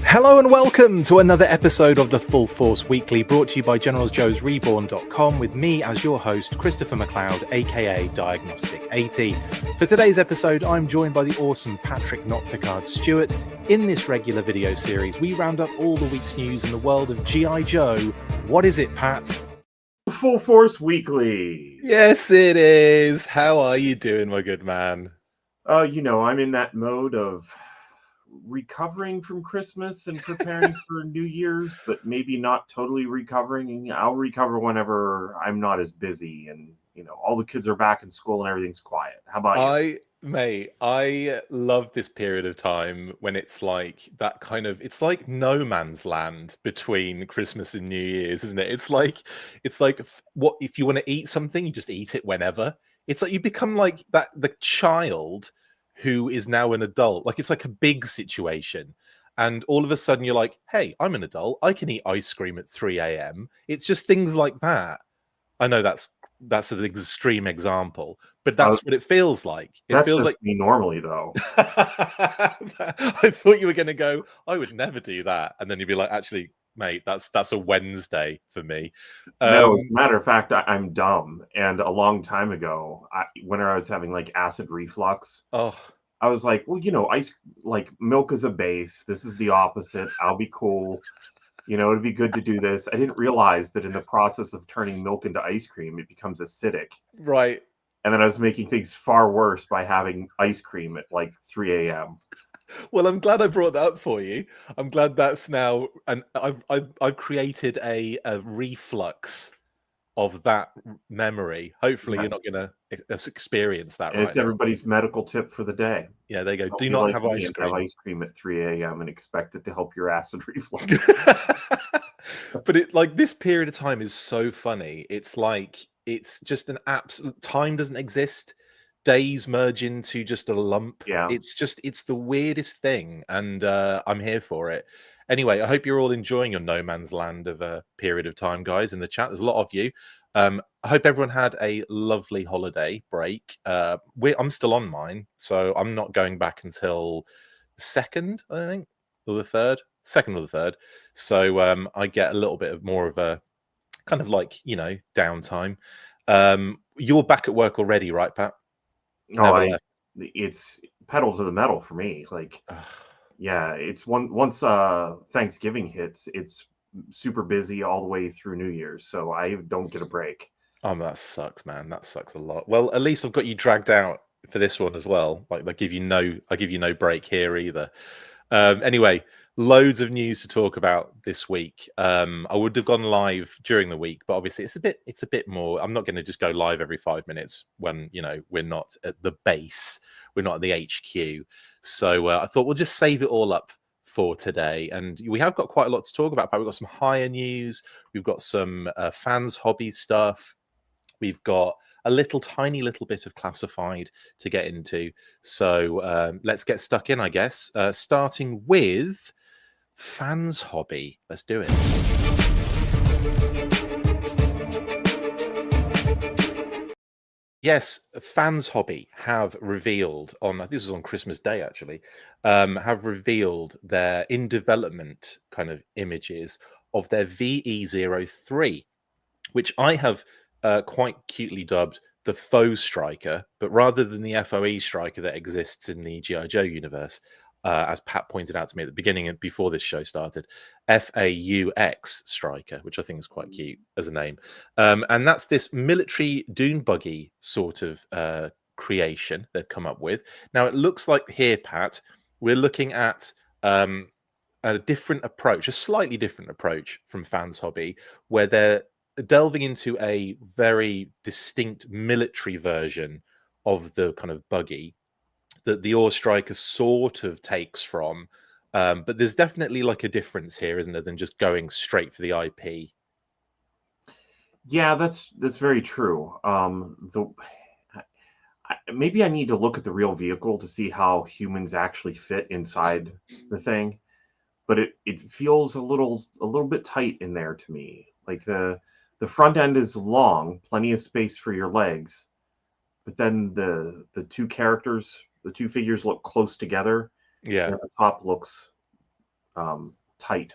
Hello and welcome to another episode of the Full Force Weekly, brought to you by GeneralsJoesReborn.com with me as your host, Christopher McLeod AKA Diagnostic 80. For today's episode, I'm joined by the awesome Patrick Notpicard Stewart. In this regular video series, we round up all the week's news in the world of G.I. Joe. What is it, Pat? Full Force Weekly. Yes, it is. How are you doing, my good man? I'm in that mode of recovering from Christmas and preparing for New Year's, but maybe not totally recovering. I'll recover whenever I'm not as busy and, all the kids are back in school and everything's quiet. How about you? I love this period of time when it's like that kind of, it's like no man's land between Christmas and New Year's, isn't it? It's like what if you want to eat something, you just eat it whenever. It's like you become like that, the child who is now an adult. Like it's like a big situation. And all of a sudden you're like, hey, I'm an adult. I can eat ice cream at 3 a.m. It's just things like that. I know that's an extreme example, but that's what it feels like. It feels like me normally, though. I thought you were going to go, I would never do that. And then you'd be like, actually, mate, that's a Wednesday for me. No, as a matter of fact, I'm dumb. And a long time ago, when I was having like acid reflux, I was like, well, ice, like milk is a base. This is the opposite. I'll be cool. It'd be good to do this. I didn't realize that in the process of turning milk into ice cream, it becomes acidic. Right. And then I was making things far worse by having ice cream at like 3 a.m. Well, I'm glad I brought that up for you. I'm glad that's now, and I've created a reflux of that memory. Hopefully, Yes. You're not going to experience that. And right it's now. Everybody's medical tip for the day. Yeah, there you go. Don't Do be not like have me ice and cream. Have ice cream at 3 a.m. and expect it to help your acid reflux. But it like this period of time is so funny. It's like it's just an absolute time doesn't exist. Days merge into just a lump. Yeah. It's the weirdest thing, and I'm here for it. Anyway, I hope you're all enjoying your no man's land of a period of time, guys. In the chat, there's a lot of you. I hope everyone had a lovely holiday break. I'm still on mine, so I'm not going back until the second, I think, or the third, second or the third. So I get a little bit of more of a kind of like downtime. You're back at work already, right, Pat? No, it's pedal to the metal for me. Like, yeah, it's once Thanksgiving hits, it's super busy all the way through New Year's, so I don't get a break. Oh, that sucks, man. That sucks a lot. Well, at least I've got you dragged out for this one as well. Like, I give you no break here either. Anyway, loads of news to talk about this week. I would have gone live during the week, but obviously it's a bit more. I'm not going to just go live every 5 minutes when we're not at the base, we're not at the HQ. So I thought we'll just save it all up for today, and we have got quite a lot to talk about. But we've got some higher news, we've got some fans hobby stuff, we've got a tiny little bit of classified to get into. So let's get stuck in, I guess. Starting with fans hobby. Let's do it. Yes, fans hobby have revealed on, I think this was on Christmas Day actually, have revealed their in development kind of images of their VE03, which I have quite cutely dubbed the faux striker, but rather than the FOE striker that exists in the G.I. Joe universe, as Pat pointed out to me at the beginning and before this show started, FAUX striker, which I think is quite cute as a name. And that's this military dune buggy sort of creation they've come up with. Now, it looks like here, Pat, we're looking at a different approach, a slightly different approach from Fans Hobby, where they're delving into a very distinct military version of the kind of buggy that the Ore Striker sort of takes from. But there's definitely like a difference here, isn't there, than just going straight for the IP? Yeah, that's very true. Maybe I need to look at the real vehicle to see how humans actually fit inside the thing, but it feels a little bit tight in there to me. Like the front end is long, plenty of space for your legs, but then the two characters, the two figures look close together. Yeah, and the top looks tight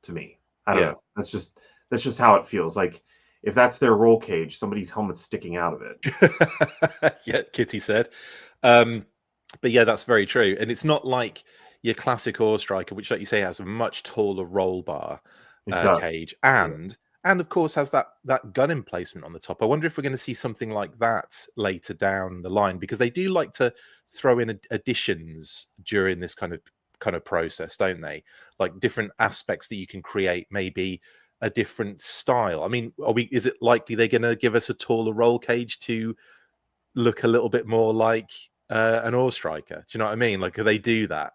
to me. I don't know. That's just how it feels. Like if that's their roll cage, somebody's helmet's sticking out of it. Yeah, Kitty said. But yeah, that's very true. And it's not like your classic Ore Striker, which, like you say, has a much taller roll bar cage, and of course has that gun emplacement on the top. I wonder if we're going to see something like that later down the line, because they do like to throw in additions during this kind of process, don't they? Like different aspects that you can create, maybe a different style. I mean, is it likely they're going to give us a taller roll cage to look a little bit more like an Ore Striker? Do you know what I mean? Like, could they do that?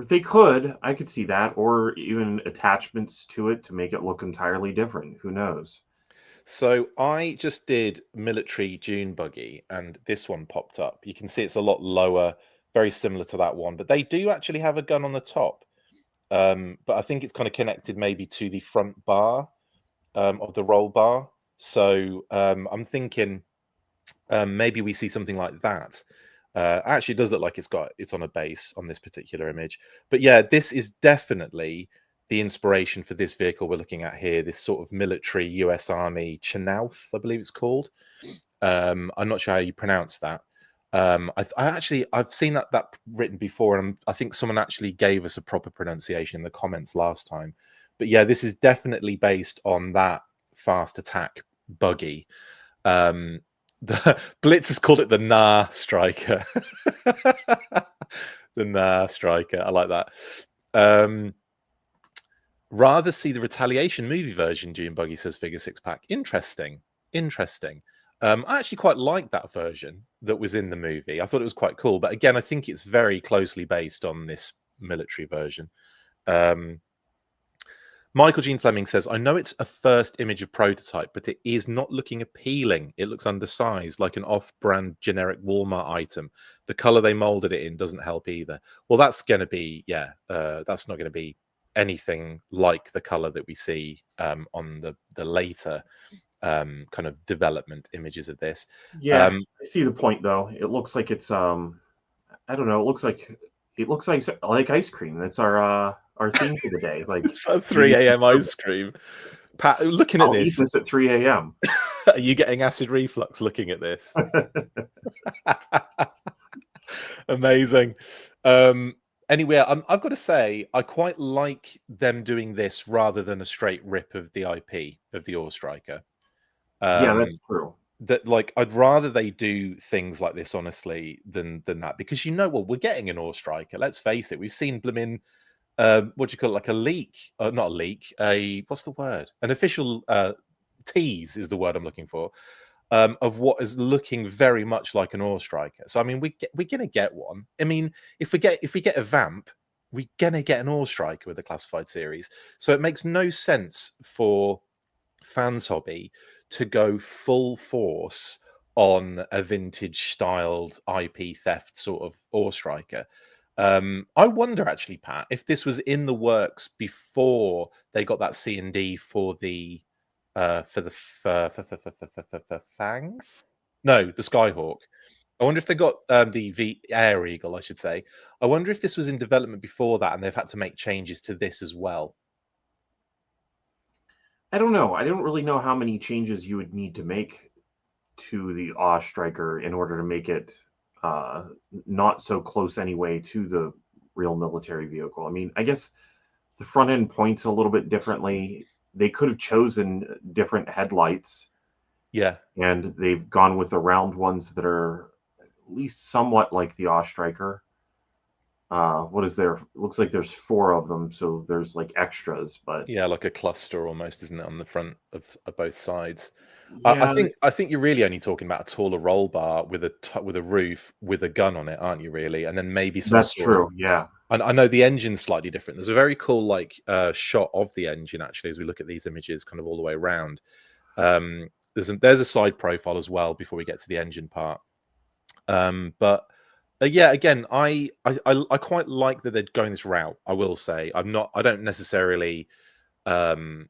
They could. I could see that, or even attachments to it to make it look entirely different. Who knows? So I just did military dune buggy, and this one popped up. You can see it's a lot lower, very similar to that one, but they do actually have a gun on the top. But I think it's kind of connected maybe to the front bar of the roll bar. So I'm thinking maybe we see something like that. Actually, it does look like it's on a base on this particular image. But yeah, this is definitely the inspiration for this vehicle we're looking at here. This sort of military US Army Chinook, I believe it's called. I'm not sure how you pronounce that. I've seen that written before, and I think someone actually gave us a proper pronunciation in the comments last time. But yeah, this is definitely based on that fast attack buggy. The Blitz has called it the Nah Striker. The Nah Striker. I like that. Rather see the Retaliation movie version, Dune Buggy, says Figure Six Pack. Interesting. I actually quite like that version that was in the movie. I thought it was quite cool. But again, I think it's very closely based on this military version. Michael Jean Fleming says, I know it's a first image of prototype, but it is not looking appealing. It looks undersized, like an off-brand generic Walmart item. The color they molded it in doesn't help either. Well, that's going to be, that's not going to be anything like the color that we see on the later kind of development images of this. Yeah, I see the point, though. It looks like it's, I don't know, it looks like ice cream. That's our theme for the day. Like it's a 3 a.m. ice cream. Pat, looking at I'll eat this at 3 a.m. Are you getting acid reflux looking at this? Amazing. Anyway, I've got to say, I quite like them doing this rather than a straight rip of the IP of the Ore Striker. Yeah, that's true. That, like, I'd rather they do things like this, honestly, than that, because well, we're getting an Ore Striker. Let's face it, we've seen blimmin', what do you call it, like a leak? Not a leak. What's the word? An official tease is the word I'm looking for. Of what is looking very much like an Ore Striker. So I mean, we're gonna get one. I mean, if we get a Vamp, we're gonna get an Ore Striker with the classified series. So it makes no sense for Fans Hobby to go full force on a vintage styled IP theft sort of Ore Striker. I wonder actually, Pat, if this was in the works before they got that C&D for the Fang? No, the Skyhawk. I wonder if they got the Air Eagle, I should say. I wonder if this was in development before that and they've had to make changes to this as well. I don't know. I don't really know how many changes you would need to make to the Ore Striker in order to make it not so close anyway to the real military vehicle. I mean, I guess the front end points a little bit differently. They could have chosen different headlights. Yeah. And they've gone with the round ones that are at least somewhat like the Ore Striker. What is there? Looks like there's 4 of them, so there's like extras, but yeah, like a cluster almost, isn't it, on the front of both sides? Yeah. I think you're really only talking about a taller roll bar with a roof with a gun on it, aren't you? Really, and then maybe some. That's true. Yeah. And I know the engine's slightly different. There's a very cool shot of the engine actually as we look at these images, kind of all the way around. There's a side profile as well before we get to the engine part. But yeah, again, I quite like that they're going this route. I will say, I don't necessarily need.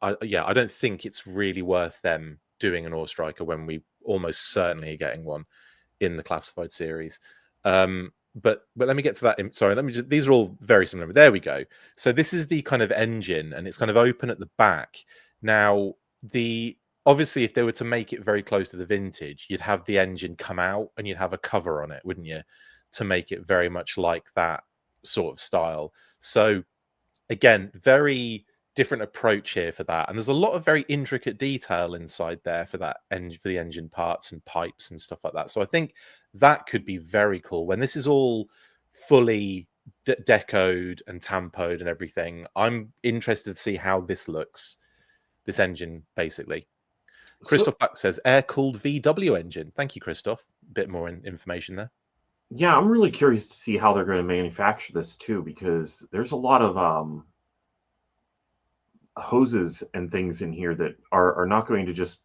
I don't think it's really worth them doing an Ore Striker when we almost certainly are getting one in the classified series. but let me get to that. Sorry, let me just. These are all very similar. But there we go. So this is the kind of engine, and it's kind of open at the back. Now, obviously, if they were to make it very close to the vintage, you'd have the engine come out, and you'd have a cover on it, wouldn't you, to make it very much like that sort of style. So again, very different approach here for that, and there's a lot of very intricate detail inside there for that for the engine parts and pipes and stuff like that. So I think that could be very cool when this is all fully decoed and tampoed and everything. I'm interested to see how this looks, this engine basically. Christoph Buck says air-cooled VW engine. Thank you, Christoph. A bit more information there. Yeah, I'm really curious to see how they're going to manufacture this too, because there's a lot of hoses and things in here that are not going to just,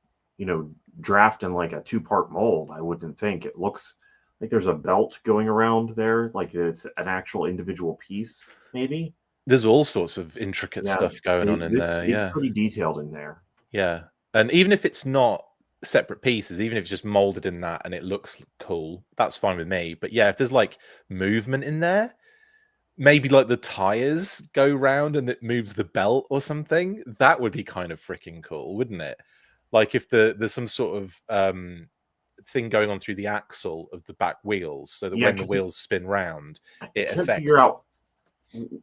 draft in like a two-part mold. I wouldn't think. It looks like there's a belt going around there, like it's an actual individual piece, maybe. There's all sorts of intricate stuff going on in there. It's pretty detailed in there. Yeah. And even if it's not separate pieces, even if it's just molded in that and it looks cool, that's fine with me. But yeah, if there's like movement in there, maybe like the tires go round and it moves the belt or something, that would be kind of freaking cool, wouldn't it? Like if there's some sort of thing going on through the axle of the back wheels, so that when the wheels spin round, it affects. Figure out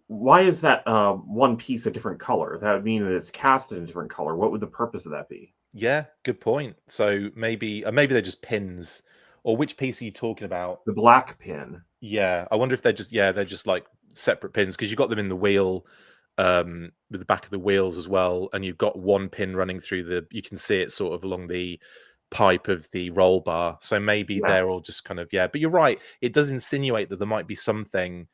why is that one piece a different color? That would mean that it's cast in a different color. What would the purpose of that be? Yeah, good point. So maybe they're just pins. Or which piece are you talking about? The black pin. Yeah, I wonder if they're just like separate pins, because you've got them in the wheel, with the back of the wheels as well, and you've got one pin running through you can see it sort of along the pipe of the roll bar. So maybe they're all just kind of, but you're right. It does insinuate that there might be something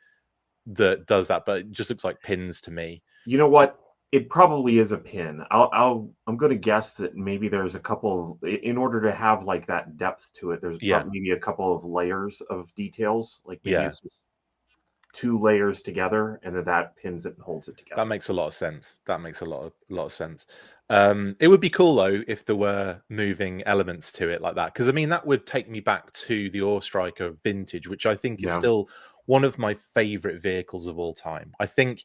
that does that, but it just looks like pins to me. You know what? It probably is a pin. I'm going to guess that maybe there's a couple of, in order to have like that depth to it, there's maybe a couple of layers of details. Like maybe it's just two layers together, and that pins it and holds it together. That makes a lot of sense. That makes a lot of sense. It would be cool though if there were moving elements to it like that, because I mean that would take me back to the Ore Striker Vintage, which I think is still one of my favorite vehicles of all time. I think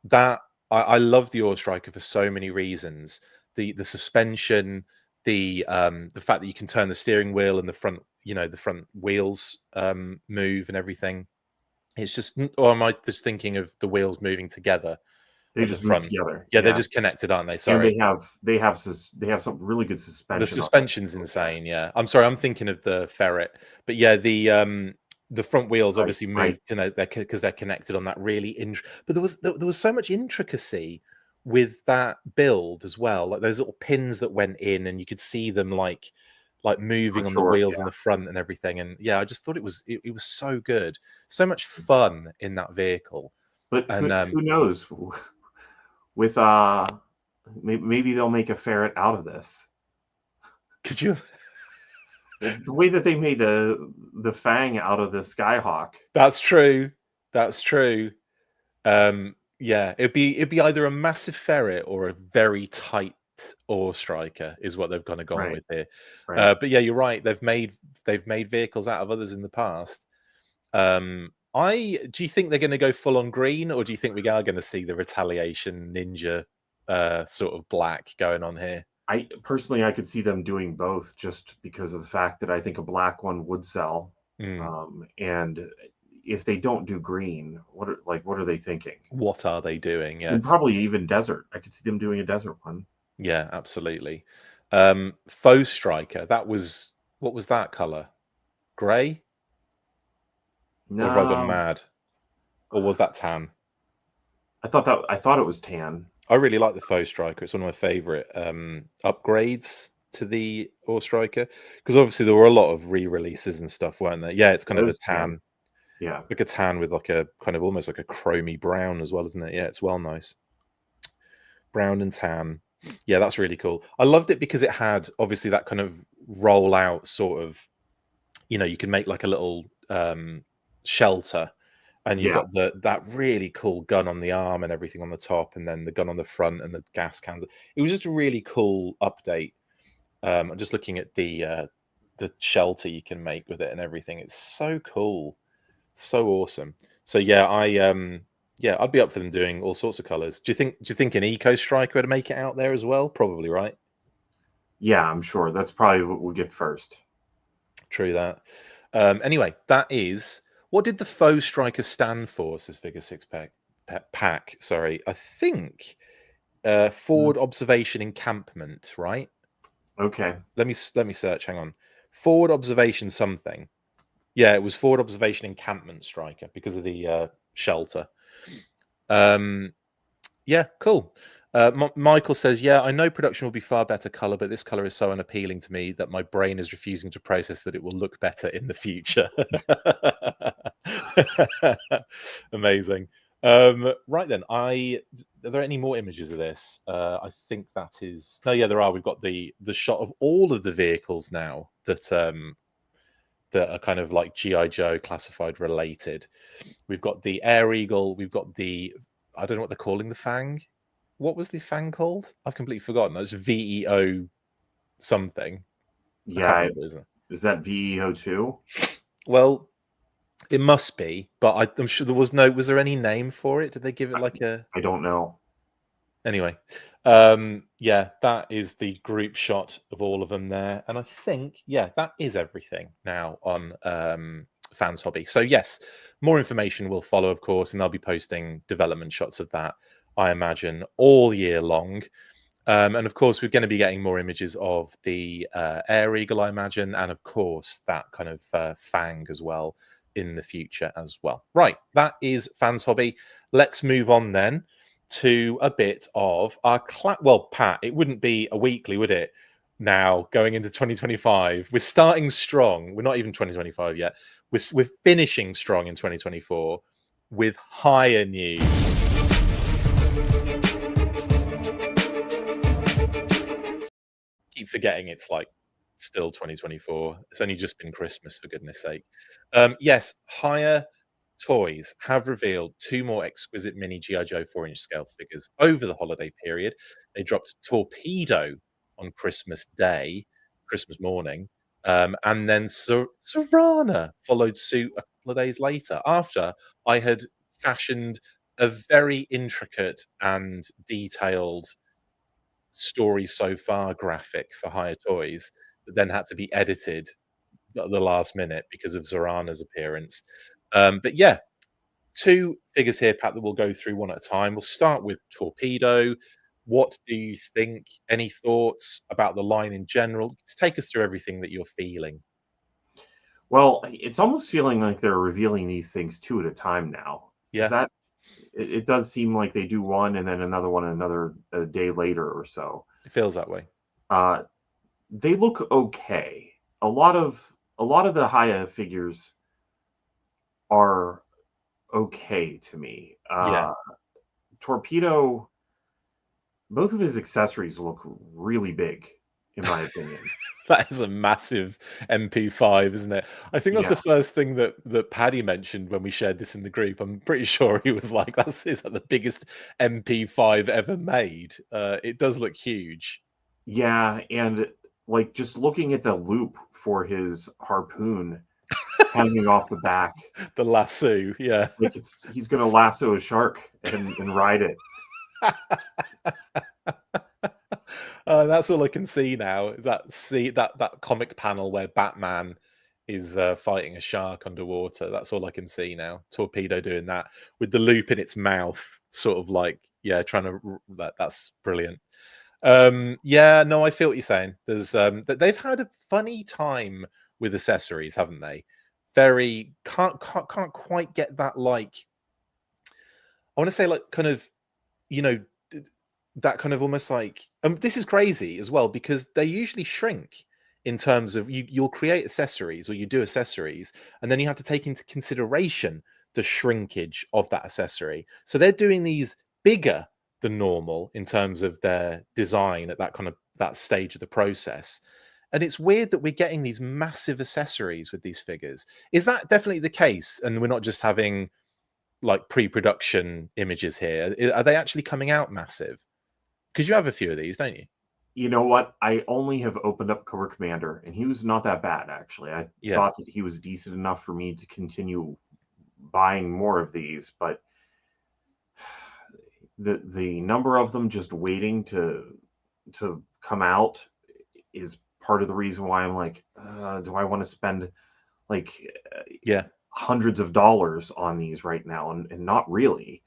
that I love the Ore Striker for so many reasons. The suspension, the fact that you can turn the steering wheel and the front wheels move and everything. It's just, or am I just thinking of the wheels moving together? They just move together. Yeah, they're just connected, aren't they? Sorry. And they have some really good suspension. The suspension's insane. Yeah, I'm sorry, I'm thinking of the Ferret, but yeah, the front wheels obviously move, because they're connected on that really but there was so much intricacy with that build as well, like those little pins that went in, and you could see them like moving on the wheels in the front and everything. And yeah, I just thought it was so good, so much fun in that vehicle. But who knows? With maybe they'll make a Ferret out of this. Could you? The way that they made the Fang out of the Skyhawk. That's true. That's true. Yeah, it'd be either a massive Ferret or a very tight Ore Striker is what they've kind of gone with here. But yeah, you're right. They've made vehicles out of others in the past. Do you think they're going to go full on green, or do you think we are going to see the Retaliation Ninja sort of black going on here? I could see them doing both, just because of the fact that I think a black one would sell. And if they don't do green, what are they thinking? What are they doing? Yeah, and probably even desert. I could see them doing a desert one. Yeah, absolutely. Faux Striker. What was that color? Gray? No. Or have I gone mad? Or was that tan? I thought it was tan. I really like the Faux Striker. It's one of my favorite upgrades to the Ore Striker, because obviously there were a lot of re-releases and stuff, weren't there? Yeah, it's kind of a tan. Yeah, like a tan with like a kind of almost like a chromy brown as well, isn't it? Yeah, it's well nice. Brown and tan. Yeah, that's really cool. I loved it because it had obviously that kind of roll out sort of, you can make like a little shelter, and you've got that really cool gun on the arm and everything on the top, and then the gun on the front and the gas cans. It was just a really cool update. I'm just looking at the shelter you can make with it and everything. It's so cool. So awesome. So yeah, I'd be up for them doing all sorts of colors. Do you think an Eco Striker would make it out there as well? Probably, right? Yeah, I'm sure that's probably what we'll get first. True that. Anyway, that is what did the faux striker stand for? Says Figure Six Pack. Sorry, I think forward observation encampment. Right. Okay. Let me search. Hang on. Forward observation something. Yeah, it was forward observation encampment striker because of the shelter. Yeah, cool. Michael says, "Yeah, I know production will be far better color, but this color is so unappealing to me that my brain is refusing to process that it will look better in the future." Amazing. Right then, are there any more images of this? I think that is. No, yeah, there are. We've got the shot of all of the vehicles now that that are kind of like GI Joe classified related. We've got the Air Eagle. We've got the I don't know what they're calling the Fang. What was the Fang called? I've completely forgotten. It's VEO something. I can't Yeah, remember, isn't it? is that VEO2? Well, it must be, but I'm sure there was no. Was there any name for it? Did they give it like a? I don't know. Anyway, yeah, that is the group shot of all of them there, and I think that is everything now on Fans Hobby. So yes, more information will follow, of course, and they'll be posting development shots of that, I imagine, all year long. And of course, we're going to be getting more images of the Air Eagle, I imagine, and of course that kind of Fang as well in the future as well. Right, that is Fans Hobby. Let's move on then to a bit of our well, Pat, it wouldn't be a weekly, would it? Now going into 2025, we're starting strong. We're not even 2025 yet. We're finishing strong in 2024 with Hiya news. Keep forgetting it's like still 2024. It's only just been Christmas, for goodness sake. Yes, Hiya Toys have revealed 2 more exquisite mini G.I. Joe 4-inch scale figures over the holiday period. They dropped Torpedo on Christmas Day, Christmas morning, and then Serana followed suit a couple of days later after I had fashioned a very intricate and detailed story so far graphic for Hiya Toys that then had to be edited at the last minute because of Zorana's appearance. But yeah, 2 figures here, Pat, that we'll go through one at a time. We'll start with Torpedo. What do you think? Any thoughts about the line in general? Just take us through everything that you're feeling. Well, it's almost feeling like they're revealing these things 2 at a time now. Is Yeah, that it does seem like they do one and then another one another a day later or so. it feels that way. They look okay. A lot of the Hiya figures are okay to me. Yeah. Torpedo, both of his accessories look really big, in my opinion. That is a massive MP5, isn't it? I think that's Yeah. the first thing that Paddy mentioned when we shared this in the group. I'm pretty sure he was like, is that the biggest MP5 ever made?" It does look huge. Yeah, and like just looking at the loop for his harpoon hanging off the back, The lasso, yeah. like he's gonna lasso a shark and ride it. That's all I can see now. Is that comic panel where Batman is fighting a shark underwater. That's all I can see now. Torpedo doing that with the loop in its mouth, sort of like trying to. That's brilliant. Yeah, no, I feel what you're saying. There's they've had a funny time with accessories, haven't they? Very can't quite get that like. I want to say like kind of you know that kind of almost like this is crazy as well because they usually shrink in terms of you'll create accessories or you do accessories and then you have to take into consideration the shrinkage of that accessory, so they're doing these bigger than normal in terms of their design at that kind of that stage of the process. And it's weird that we're getting these massive accessories with these figures. Is that definitely the case and we're not just having like pre-production images here? Are they actually coming out massive? Because you have a few of these, don't you? You know what? I only have opened up Cobra Commander, and he was not that bad actually. I Yeah. thought that he was decent enough for me to continue buying more of these, but the number of them just waiting to come out is part of the reason why I'm like, do I want to spend like hundreds of dollars on these right now? And not really,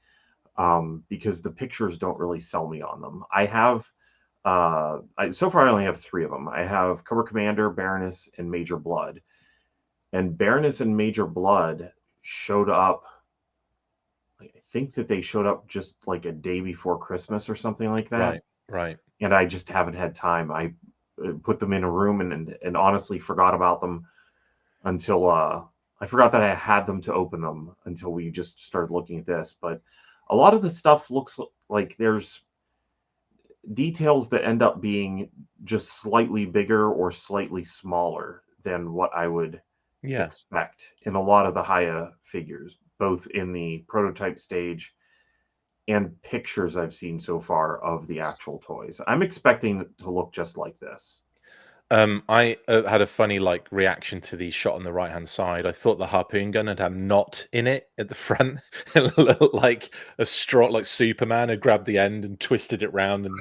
because the pictures don't really sell me on them. I have so far I only have 3 of them. I have Cobra Commander, Baroness, and Major Blood. And Baroness and Major Blood showed up, I think that they showed up just like a day before Christmas or something like that. Right. And I just haven't had time. I put them in a room and honestly forgot about them until I forgot that I had them to open them until we just started looking at this. But a lot of the stuff looks like there's details that end up being just slightly bigger or slightly smaller than what I would expect in a lot of the Hiya figures, both in the prototype stage and pictures I've seen so far of the actual toys. I'm expecting it to look just like this. I had a funny reaction to the shot on the right hand side. I thought the harpoon gun had a knot in it at the front. It looked like a straw, like Superman had grabbed the end and twisted it round and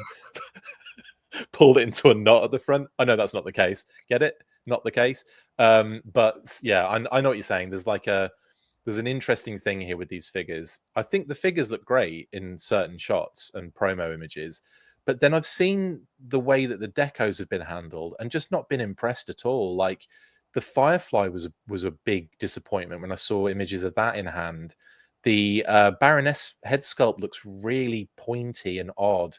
pulled it into a knot at the front. I know that's not the case. Get it? Not the case. But yeah, I know what you're saying. There's an interesting thing here with these figures. I think the figures look great in certain shots and promo images. But then I've seen the way that the decos have been handled and just not been impressed at all. Like the Firefly was a big disappointment when I saw images of that in hand. The Baroness head sculpt looks really pointy and odd.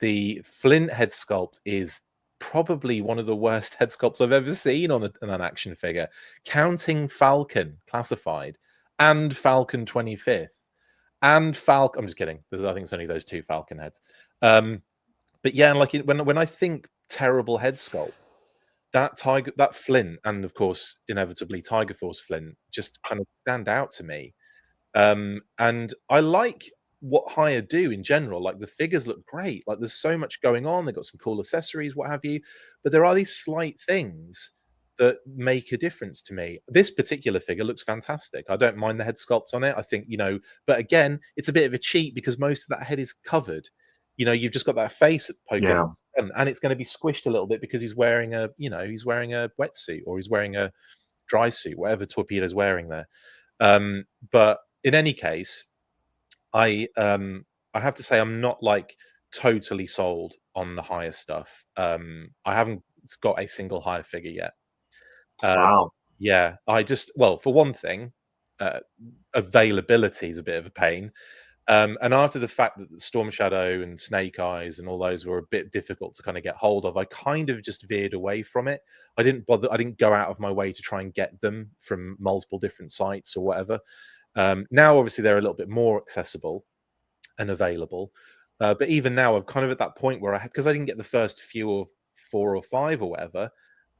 The Flint head sculpt is probably one of the worst head sculpts I've ever seen on an action figure. Counting Falcon Classified and Falcon 25th and Falcon. I'm just kidding. I think it's only those 2 Falcon heads. But yeah, like when I think terrible head sculpt, that Flint, and of course inevitably Tiger Force Flint, just kind of stand out to me. And I like what Hiya do in general. Like the figures look great. Like there's so much going on. They've got some cool accessories, what have you. But there are these slight things that make a difference to me. This particular figure looks fantastic. I don't mind the head sculpt on it. I think, but again, it's a bit of a cheat because most of that head is covered. You've just got that face poking out, and it's going to be squished a little bit because he's wearing a wetsuit or he's wearing a dry suit, whatever Torpedo's wearing there. But in any case, I have to say I'm not totally sold on the Hiya stuff. I haven't got a single Hiya figure yet. Wow. Yeah, for one thing, availability is a bit of a pain. And after the fact that Storm Shadow and Snake Eyes and all those were a bit difficult to kind of get hold of, I kind of just veered away from it. I didn't go out of my way to try and get them from multiple different sites or whatever. Now, obviously, they're a little bit more accessible and available. But even now, I'm kind of at that point where because I didn't get the first few or 4 or 5 or whatever,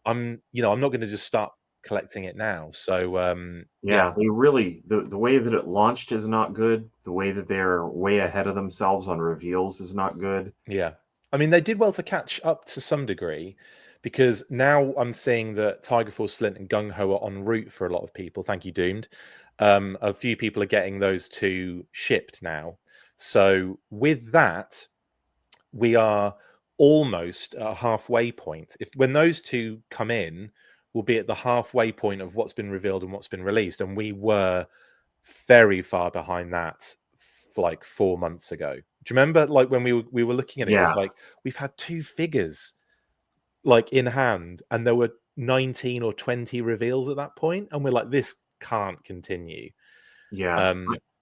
I'm not going to just start collecting it now. So they really the way that it launched is not good. The way that they're way ahead of themselves on reveals is not good. Yeah, I mean they did well to catch up to some degree, because now I'm seeing that Tiger Force Flint and Gung Ho are en route for a lot of people. Thank you, Doomed. A few people are getting those 2 shipped now. So with that, we are almost at a halfway point. When those 2 come in, we'll be at the halfway point of what's been revealed and what's been released. And we were very far behind that for 4 months ago. Do you remember when we were looking at it? Yeah. It was we've had 2 figures in hand and there were 19 or 20 reveals at that point. And we're like, this can't continue. Yeah.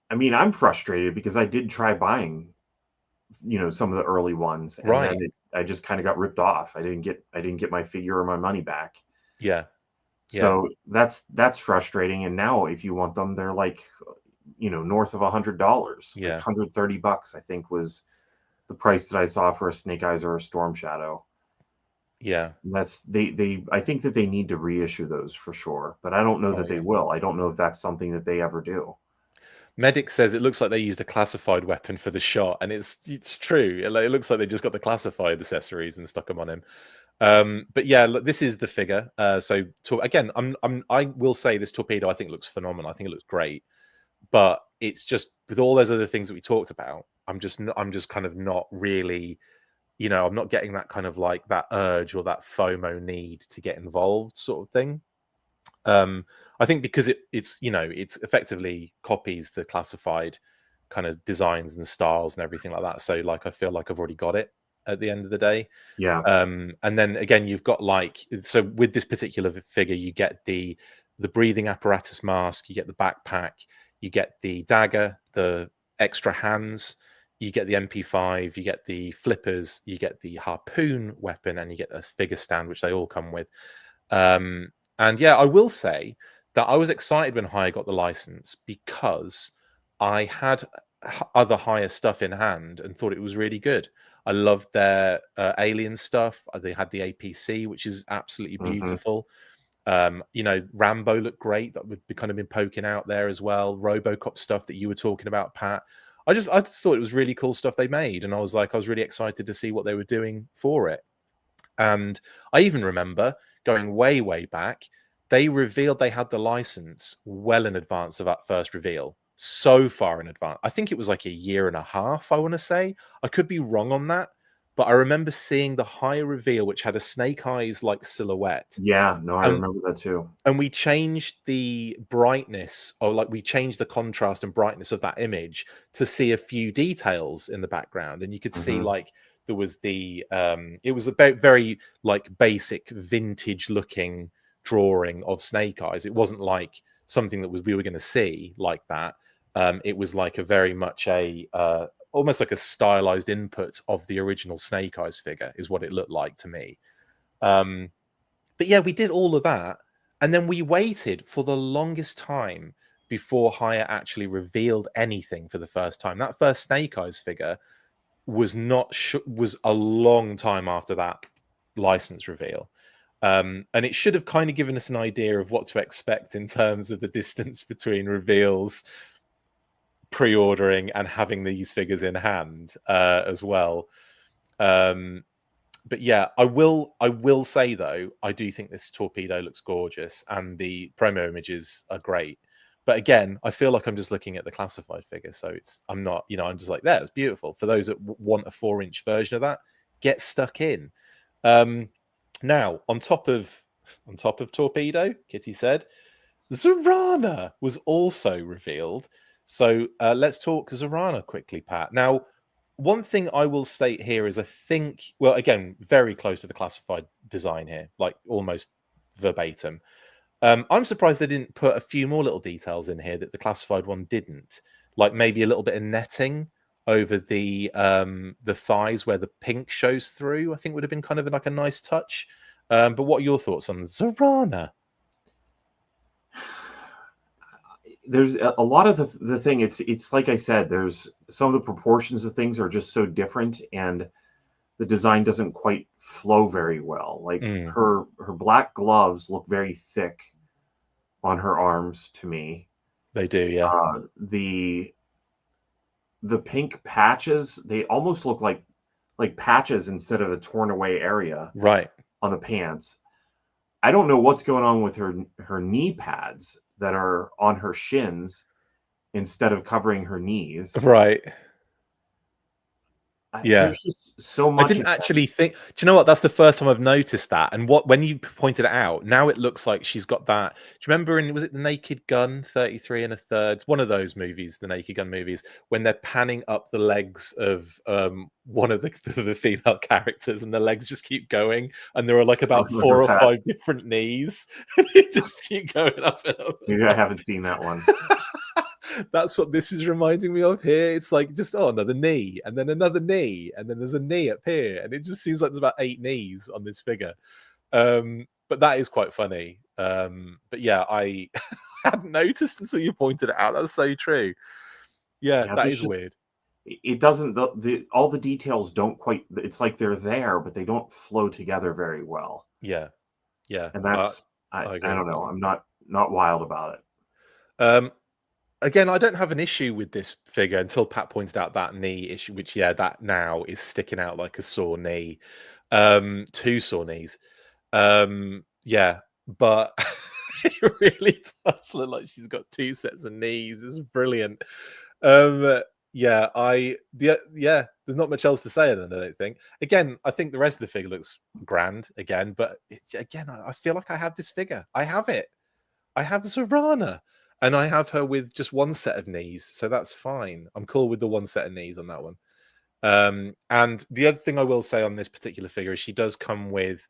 I mean, I'm frustrated because I did try buying, some of the early ones, and then I just kind of got ripped off. I didn't get my figure or my money back. Yeah. So that's frustrating. And now if you want them, they're north of $100. Yeah. $130, I think, was the price that I saw for a Snake Eyes or a Storm Shadow. Yeah. And I think that they need to reissue those for sure, but I don't know that they will. I don't know if that's something that they ever do. Medic says it looks like they used a classified weapon for the shot, and it's true. It looks like they just got the classified accessories and stuck them on him. But yeah, look, this is the figure. Again, I will say this Torpedo I think looks phenomenal. I think it looks great. but it's just with all those other things that we talked about, I'm just kind of not really, I'm not getting that kind of like that urge or that FOMO need to get involved sort of thing. I think because it's it's effectively copies the classified kind of designs and styles and everything like that. So like I feel like I've already got it at the end of the day. Yeah. And then again, you've got so with this particular figure, you get the breathing apparatus mask, you get the backpack, you get the dagger, the extra hands, you get the MP5, you get the flippers, you get the harpoon weapon, and you get a figure stand, which they all come with. And yeah, I will say that I was excited when Hiya got the license because I had other Hiya stuff in hand and thought it was really good. I loved their alien stuff. They had the APC, which is absolutely beautiful. Rambo looked great. That would be kind of been poking out there as well. RoboCop stuff that you were talking about, Pat. I just thought it was really cool stuff they made, and I was really excited to see what they were doing for it. And I even remember going way, way back, they revealed they had the license well in advance of that first reveal. So far in advance. I think it was like a year and a half, I want to say. I could be wrong on that, but I remember seeing the Hiya reveal, which had a Snake Eyes like silhouette. Yeah, no, I remember that too. And we changed the brightness, or we changed the contrast and brightness of that image to see a few details in the background. And you could see there was it was a very basic vintage looking drawing of Snake Eyes. It wasn't like something that we were going to see like that. It was like a very much almost like a stylized input of the original Snake Eyes figure is what it looked like to me. But yeah, we did all of that, and then we waited for the longest time before Hiya actually revealed anything for the first time. That first Snake Eyes figure was was a long time after that license reveal. And it should have kind of given us an idea of what to expect in terms of the distance between reveals, pre-ordering, and having these figures in hand as well. But yeah, I will say though, I do think this torpedo looks gorgeous and the promo images are great. But again, I feel like I'm just looking at the classified figure, so I'm not, I'm just like, there, it's beautiful. For those that want a 4-inch version of that, get stuck in. Now, on top of Torpedo, Kitty said, Zorana was also revealed. So let's talk Zorana quickly, Pat. Now, one thing I will state here is I think, well, again, very close to the classified design here, like almost verbatim. I'm surprised they didn't put a few more little details in here that the classified one didn't, like maybe a little bit of netting over the thighs where the pink shows through. I think would have been kind of like a nice touch. But what are your thoughts on Zorana? There's a lot of the thing. It's like I said, there's some of the proportions of things are just so different, and the design doesn't quite flow very well. Like her black gloves look very thick on her arms to me. They do, yeah. The pink patches, they almost look like patches instead of a torn away area right on the pants. I don't know what's going on with her knee pads that are on her shins instead of covering her knees. Right. Yeah. There's just so much. I didn't actually think. Do you know what? That's the first time I've noticed that. And when you pointed it out, now it looks like she's got that. Do you remember was it The Naked Gun, 33 1/3? One of those movies, the Naked Gun movies, when they're panning up the legs of one of the female characters, and the legs just keep going, and there are like about 4 or 5 different knees, and you just keep going up and up. Maybe I haven't seen that one. That's what this is reminding me of here. It's like just another knee, and then another knee, and then there's a knee up here, and it just seems like there's about 8 knees on this figure. But that is quite funny. But yeah, I hadn't noticed until you pointed it out. That's so true. Yeah, that is weird. It doesn't. All the details don't quite. It's like they're there, but they don't flow together very well. Yeah, and that's I don't know. I'm not wild about it. Again, I don't have an issue with this figure until Pat pointed out that knee issue, which, yeah, that now is sticking out like a sore knee. 2 sore knees. Yeah, but It really does look like she's got 2 sets of knees. It's brilliant. Yeah, there's not much else to say on it, I don't think. Again, I think the rest of the figure looks grand again, but again, I feel like I have this figure. I have it. I have Zorana, and I have her with just 1 set of knees, so that's fine. I'm cool with the 1 set of knees on that one. And the other thing I will say on this particular figure is she does come with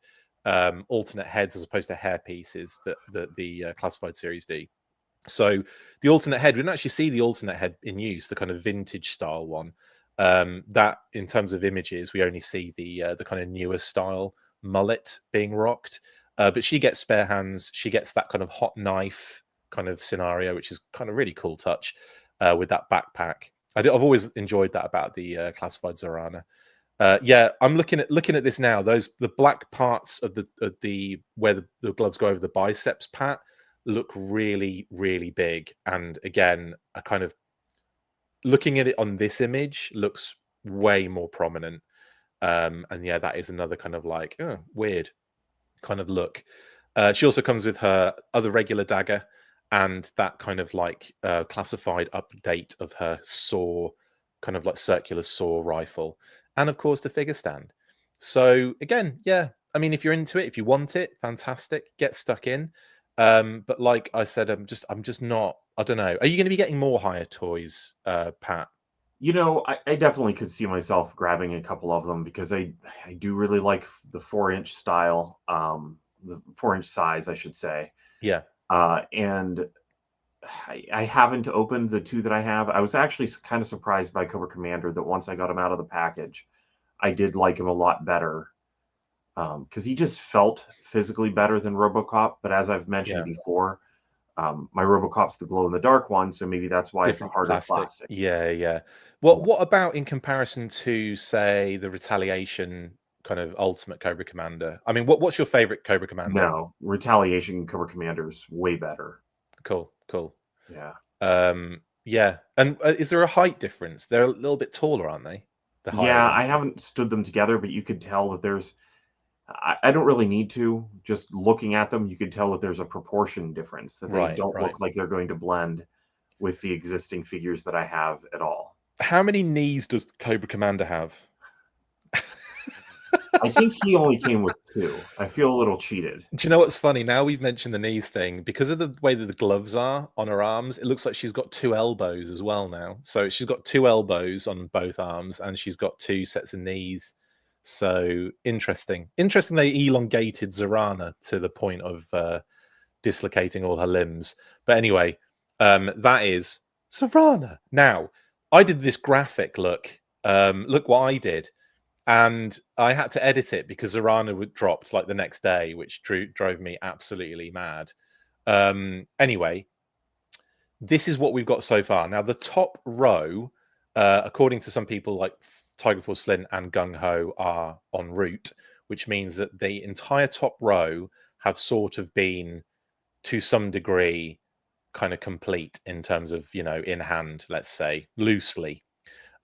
alternate heads as opposed to hair pieces that the classified series do. So the alternate head, we didn't actually see the alternate head in use, the kind of vintage style one. That in terms of images, we only see the kind of newer style mullet being rocked. But she gets spare hands. She gets that kind of hot knife kind of scenario, which is kind of really cool touch with that backpack. I've always enjoyed that about the classified Zorana. Yeah, I'm looking at this now. The black parts of the where the gloves go over the biceps, Pat, look really, really big. And again, a kind of looking at it on this image looks way more prominent. And yeah, that is another kind of like weird kind of look. She also comes with her other regular dagger and that kind of like classified update of her saw, kind of like circular saw rifle, and of course the figure stand. So again, yeah, I mean, if you're into it, if you want it, fantastic, get stuck in. But like I said, I'm just not. I don't know. Are you going to be getting more Hiya Toys, Pat? You know, I definitely could see myself grabbing a couple of them because I do really like the 4-inch style, the 4-inch size, I should say. Yeah. And I haven't opened the 2 that I have. I was actually kind of surprised by Cobra Commander that once I got him out of the package, I did like him a lot better. Because he just felt physically better than RoboCop. But as I've mentioned before, my RoboCop's the glow-in-the-dark one, so maybe that's why Different it's a harder plastic. Yeah, yeah. What about in comparison to, say, the Retaliation kind of Ultimate Cobra Commander? I mean, what's your favorite Cobra Commander? No, Retaliation Cobra Commander's way better. Cool. Yeah. Yeah. And is there a height difference? They're a little bit taller, aren't they? Yeah, I haven't stood them together, but you could tell that there's. I don't really need to. Just looking at them, you could tell that there's a proportion difference, that they don't look like they're going to blend with the existing figures that I have at all. How many knees does Cobra Commander have? I think he only came with 2. I feel a little cheated. Do you know what's funny? Now we've mentioned the knees thing, because of the way that the gloves are on her arms, it looks like she's got 2 elbows as well now. So she's got 2 elbows on both arms, and she's got 2 sets of knees. So interesting. Interesting they elongated Zorana to the point of dislocating all her limbs. But anyway, that is Zorana. Now, I did this graphic look. Look what I did. And I had to edit it because Zorana dropped like the next day, which drove me absolutely mad. Anyway, this is what we've got so far. Now, the top row, according to some people like Tiger Force Flint and Gung Ho, are en route, which means that the entire top row have sort of been, to some degree, kind of complete in terms of, in hand, let's say, loosely.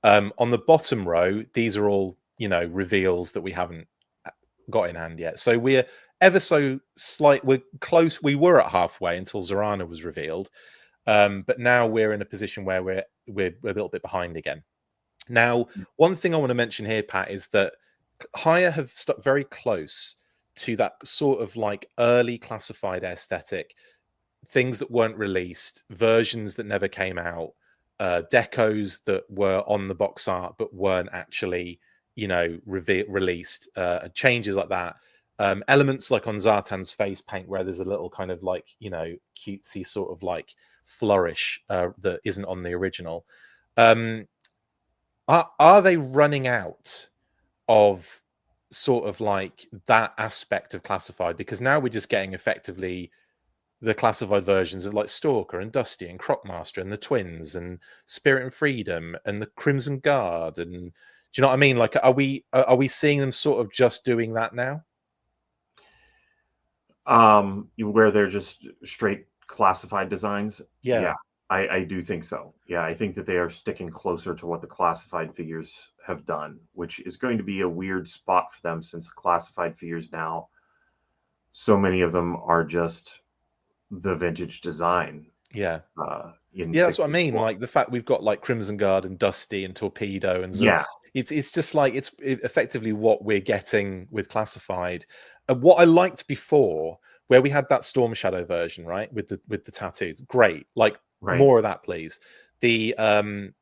On the bottom row, these are all, reveals that we haven't got in hand yet. So we're ever so slight. We're close. We were at halfway until Zorana was revealed. But now we're in a position where we're a little bit behind again. Now, one thing I want to mention here, Pat, is that Hiya have stuck very close to that sort of like early classified aesthetic, things that weren't released, versions that never came out, decos that were on the box art but weren't actually, released, changes like that. Elements like on Zartan's face paint, where there's a little kind of like, cutesy sort of like flourish that isn't on the original. Are they running out of sort of like that aspect of classified? Because now we're just getting effectively the classified versions of like Stalker and Dusty and Crocmaster and the Twins and Spirit and Freedom and the Crimson Guard. And do you know what I mean? Like, are we seeing them sort of just doing that now? Where they're just straight classified designs. Yeah. I do think so. Yeah, I think that they are sticking closer to what the classified figures have done, which is going to be a weird spot for them, since the classified figures now, so many of them are just the vintage design. Yeah. In Yeah, that's what I mean. 64. Like the fact we've got like Crimson Guard and Dusty and Torpedo and Yeah. it's just like it's effectively what we're getting with Classified. And what I liked before, where we had that Storm Shadow version, right, with the tattoos, great. Like Right. more of that, please. The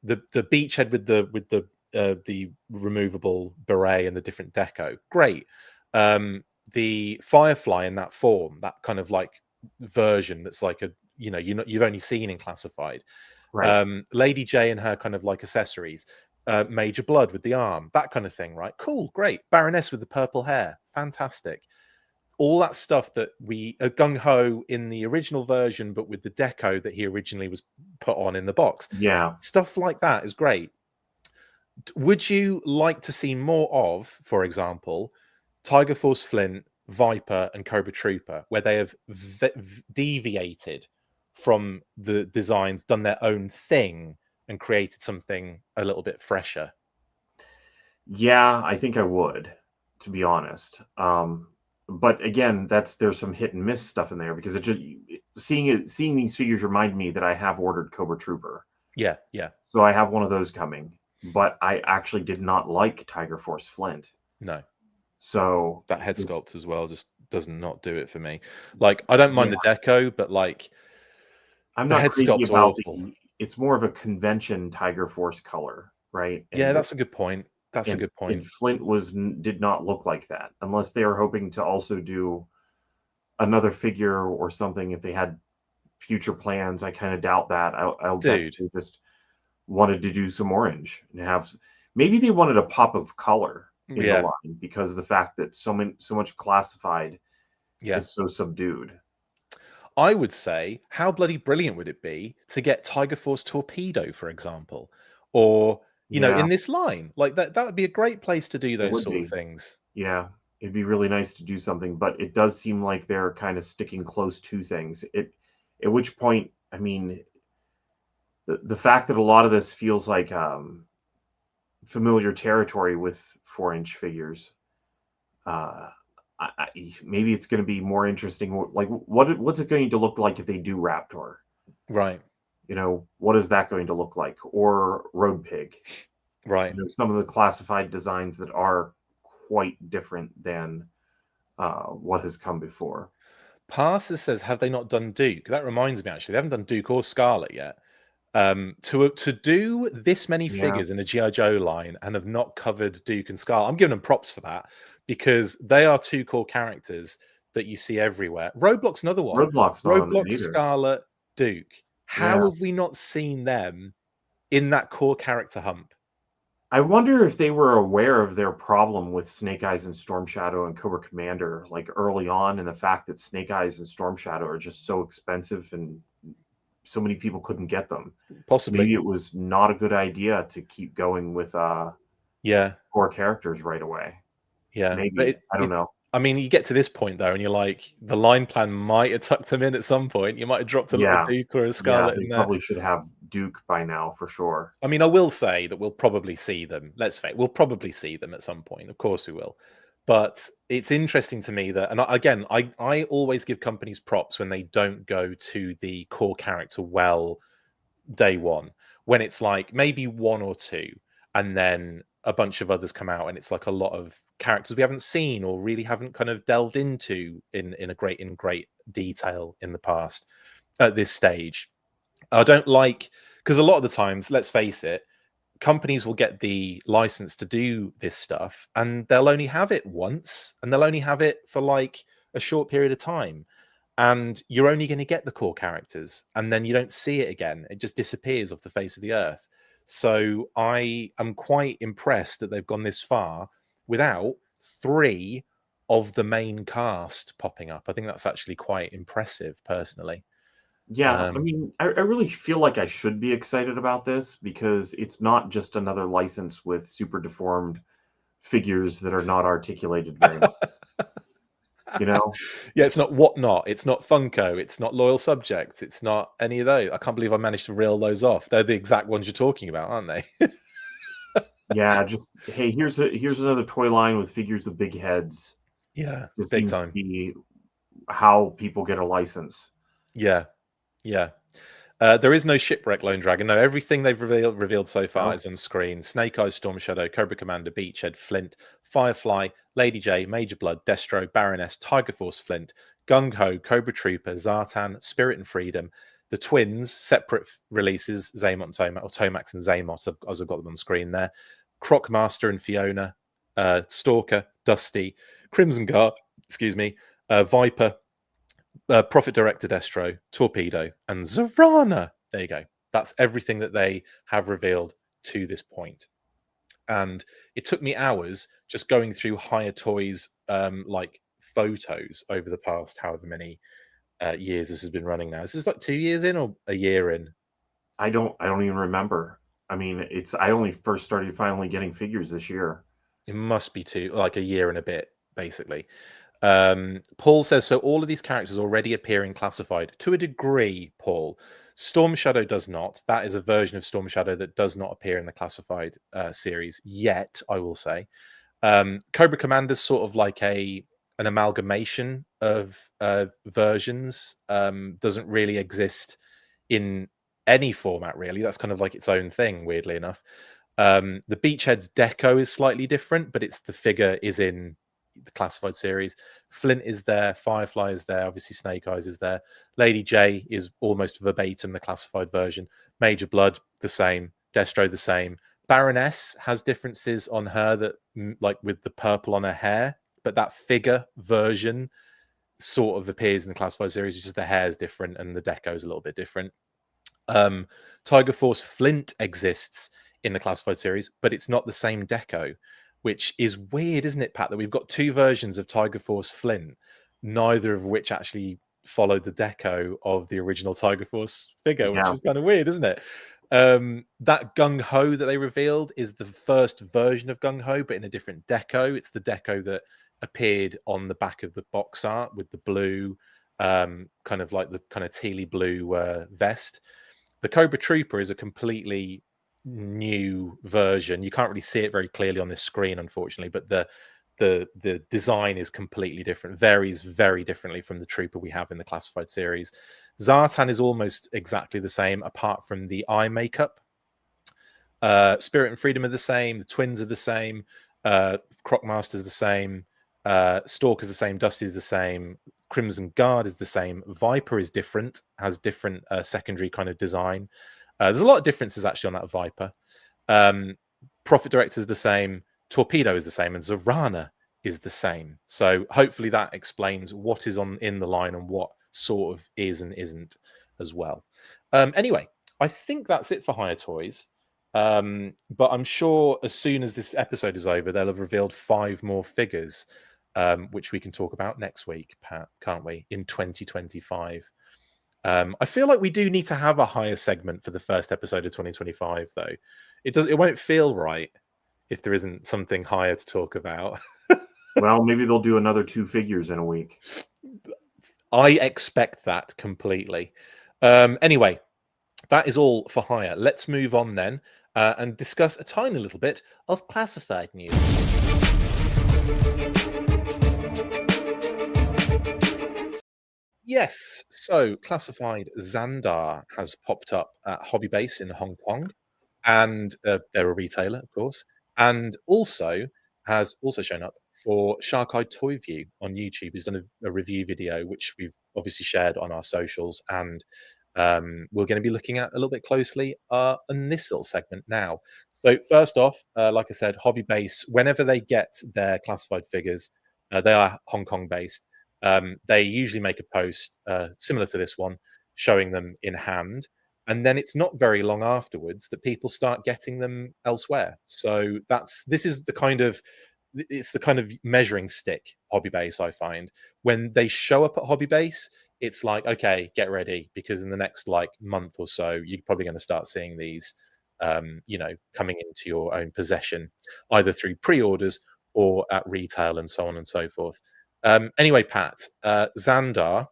beachhead with the removable beret and the different deco, great. The Firefly in that form, that kind of like version that's like a you've only seen in Classified. Right. Lady J and her kind of like accessories, Major Blood with the arm, that kind of thing, right? Cool, great. Baroness with the purple hair, fantastic. All that stuff that we Gung Ho in the original version, but with the deco that he originally was put on in the box. Yeah. Stuff like that is great. Would you like to see more of, for example, Tiger Force Flint, Viper, and Cobra Trooper, where they have deviated from the designs, done their own thing, and created something a little bit fresher? Yeah, I think I would, to be honest. But again, there's some hit and miss stuff in there because seeing these figures remind me that I have ordered Cobra Trooper. Yeah, yeah. So I have one of those coming, but I actually did not like Tiger Force Flint. No. So that head sculpt as well just does not do it for me. Like I don't mind the deco, but like I'm the not head crazy sculpt's about awful. it's more of a convention Tiger Force color, right? Yeah, that's a good point. That's a good point. And Flint did not look like that, unless they were hoping to also do another figure or something. If they had future plans, I kind of doubt that. I'll bet they just wanted to do some orange and have. Maybe they wanted a pop of color in the line because of the fact that so much Classified is so subdued. I would say, how bloody brilliant would it be to get Tiger Force Torpedo, for example, or you know, in this line? Like that would be a great place to do those sort of things. Yeah, it'd be really nice to do something, but it does seem like they're kind of sticking close to things. At which point, I mean, the fact that a lot of this feels like familiar territory with 4-inch figures. Maybe it's going to be more interesting. Like, what's it going to look like if they do Raptor? Right. You know, what is that going to look like? Or Road Pig? Right. You know, some of the Classified designs that are quite different than what has come before. Passer says, have they not done Duke? That reminds me, actually, they haven't done Duke or Scarlet yet. To do this many figures in a G.I. Joe line and have not covered Duke and Scarlet, I'm giving them props for that because they are two core characters that you see everywhere. Roadblock's another one. Roadblock, Scarlet, Duke. How have we not seen them in that core character hump? I wonder if they were aware of their problem with Snake Eyes and Storm Shadow and Cobra Commander, like early on, and the fact that Snake Eyes and Storm Shadow are just so expensive and so many people couldn't get them. Possibly. Maybe it was not a good idea to keep going with core characters right away. Yeah. Maybe. I don't know. I mean, you get to this point though, and you're like, the line plan might have tucked them in at some point. You might have dropped a little Duke or a Scarlet in there. Probably should have Duke by now for sure. I mean, I will say that we'll probably see them. Let's face it, we'll probably see them at some point. Of course we will. But it's interesting to me that, and again, I always give companies props when they don't go to the core character well day one, when it's like maybe one or two, and then a bunch of others come out, and it's like a lot of characters we haven't seen or really haven't kind of delved into in great detail in the past at this stage. I don't like, because a lot of the times, let's face it, companies will get the license to do this stuff and they'll only have it once and they'll only have it for like a short period of time. And you're only going to get the core characters and then you don't see it again. It just disappears off the face of the earth. So I am quite impressed that they've gone this far without 3 of the main cast popping up. I think that's actually quite impressive, personally. Yeah, I mean, I really feel like I should be excited about this because it's not just another license with super deformed figures that are not articulated very much. You know? Yeah, it's not Whatnot, it's not Funko, it's not Loyal Subjects, it's not any of those. I can't believe I managed to reel those off. They're the exact ones you're talking about, aren't they? Yeah, just hey, here's another toy line with figures of big heads. Yeah, it big seems time. to be how people get a license. Yeah, yeah. There is no Shipwreck Lone Dragon. No, everything they've revealed so far is on screen. Snake Eyes, Storm Shadow, Cobra Commander, Beachhead, Flint, Firefly, Lady J, Major Blood, Destro, Baroness, Tiger Force, Flint, Gung Ho, Cobra Trooper, Zartan, Spirit and Freedom, the Twins, separate releases, Zaymot and Tomac, or Tomax and Zaymot, as I've got them on screen there. Crocmaster and Fiona, Stalker, Dusty, Crimson Guard, excuse me, Viper, Prophet Director Destro, Torpedo, and Zarana. There you go. That's everything that they have revealed to this point. And it took me hours just going through Hiya Toys like photos over the past however many years this has been running now. Is this like 2 years in or a year in? I don't even remember. I mean, I only first started finally getting figures this year. It must be like a year and a bit, basically. Paul says, so all of these characters already appear in Classified to a degree, Paul. Storm Shadow does not. That is a version of Storm Shadow that does not appear in the Classified series yet, I will say. Cobra Commander is sort of like an amalgamation of versions. Doesn't really exist in any format, really. That's kind of like its own thing, weirdly enough. The Beachhead's deco is slightly different, but the figure is in the Classified series. Flint is there, Firefly is there, obviously Snake Eyes is there. Lady J is almost verbatim the Classified version. Major Blood, the same. Destro, the same. Baroness has differences on her, that like with the purple on her hair, but that figure version sort of appears in the Classified series. It's just the hair is different and the deco is a little bit different. Tiger Force Flint exists in the Classified series, but it's not the same deco, which is weird, isn't it, Pat, that we've got two versions of Tiger Force Flint, neither of which actually followed the deco of the original Tiger Force figure, which is kind of weird, isn't it? That Gung Ho that they revealed is the first version of Gung Ho, but in a different deco. It's the deco that appeared on the back of the box art with the blue, kind of like the kind of tealy blue vest. The Cobra Trooper is a completely new version. You can't really see it very clearly on this screen, unfortunately, but the design is completely different, varies very differently from the Trooper we have in the Classified series. Zartan is almost exactly the same, apart from the eye makeup. Spirit and Freedom are the same. The Twins are the same. Crocmaster's the same. Stalker's the same. Dusty's the same. Crimson Guard is the same. Viper is different, has different secondary kind of design. There's a lot of differences actually on that Viper. Prophet Director is the same. Torpedo is the same, and Zarana is the same. So hopefully that explains what is in the line and what sort of is and isn't as well. Anyway, I think that's it for Hiya Toys. But I'm sure as soon as this episode is over, they'll have revealed 5 more figures, which we can talk about next week, Pat, can't we? In 2025. I feel like we do need to have a Hiya segment for the first episode of 2025, though. It won't feel right if there isn't something Hiya to talk about. Well, maybe they'll do another 2 figures in a week. I expect that completely. Anyway, that is all for Hiya. Let's move on then and discuss a tiny little bit of classified news. Yes, so Classified Zandar has popped up at Hobby Base in Hong Kong, and they're a retailer, of course, and has also shown up for Shark Eye Toy View on YouTube. He's done a review video, which we've obviously shared on our socials, and we're going to be looking at a little bit closely in this little segment now. So first off, like I said, Hobby Base, whenever they get their classified figures, they are Hong Kong based. They usually make a post similar to this one, showing them in hand, and then it's not very long afterwards that people start getting them elsewhere. So this is the kind of measuring stick Hobby Base, I find. When they show up at Hobby Base, it's like, okay, get ready, because in the next like month or so, you're probably going to start seeing these, coming into your own possession, either through pre-orders or at retail and so on and so forth. Anyway, Pat, Zandar,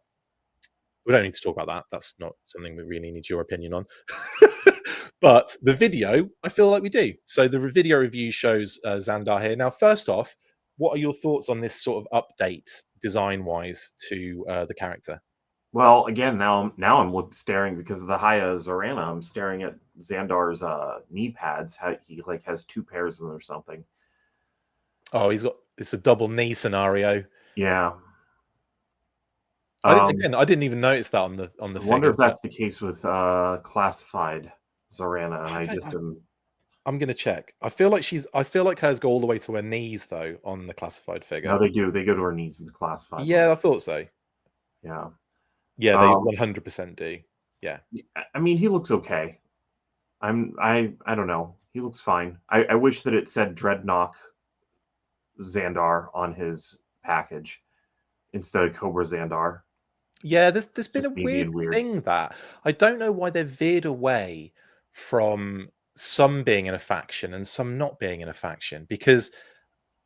we don't need to talk about that. That's not something we really need your opinion on. But the video, I feel like we do. So the video review shows Zandar here. Now, first off, what are your thoughts on this sort of update design-wise to the character? Well, again, now I'm staring because of the Hiya Zorana. I'm staring at Zandar's knee pads. How he like has 2 pairs of them or something. Oh, it's a double knee scenario. Yeah. I didn't even notice that on the I wonder figure. if that's the case with classified Zorana, and I I don't. just am. I'm gonna check. I feel like hers go all the way to her knees though on the classified figure. No, they do. They go to her knees in the classified one. Yeah, I thought so. Yeah. Yeah, they 100% do. Yeah. I mean, he looks okay. I don't know. He looks fine. I wish that it said Dreadnought Zandar on his package instead of Cobra Zandar. Yeah, there's been a Just me weird being weird. thing that I don't know why they've veered away from some being in a faction and some not being in a faction, because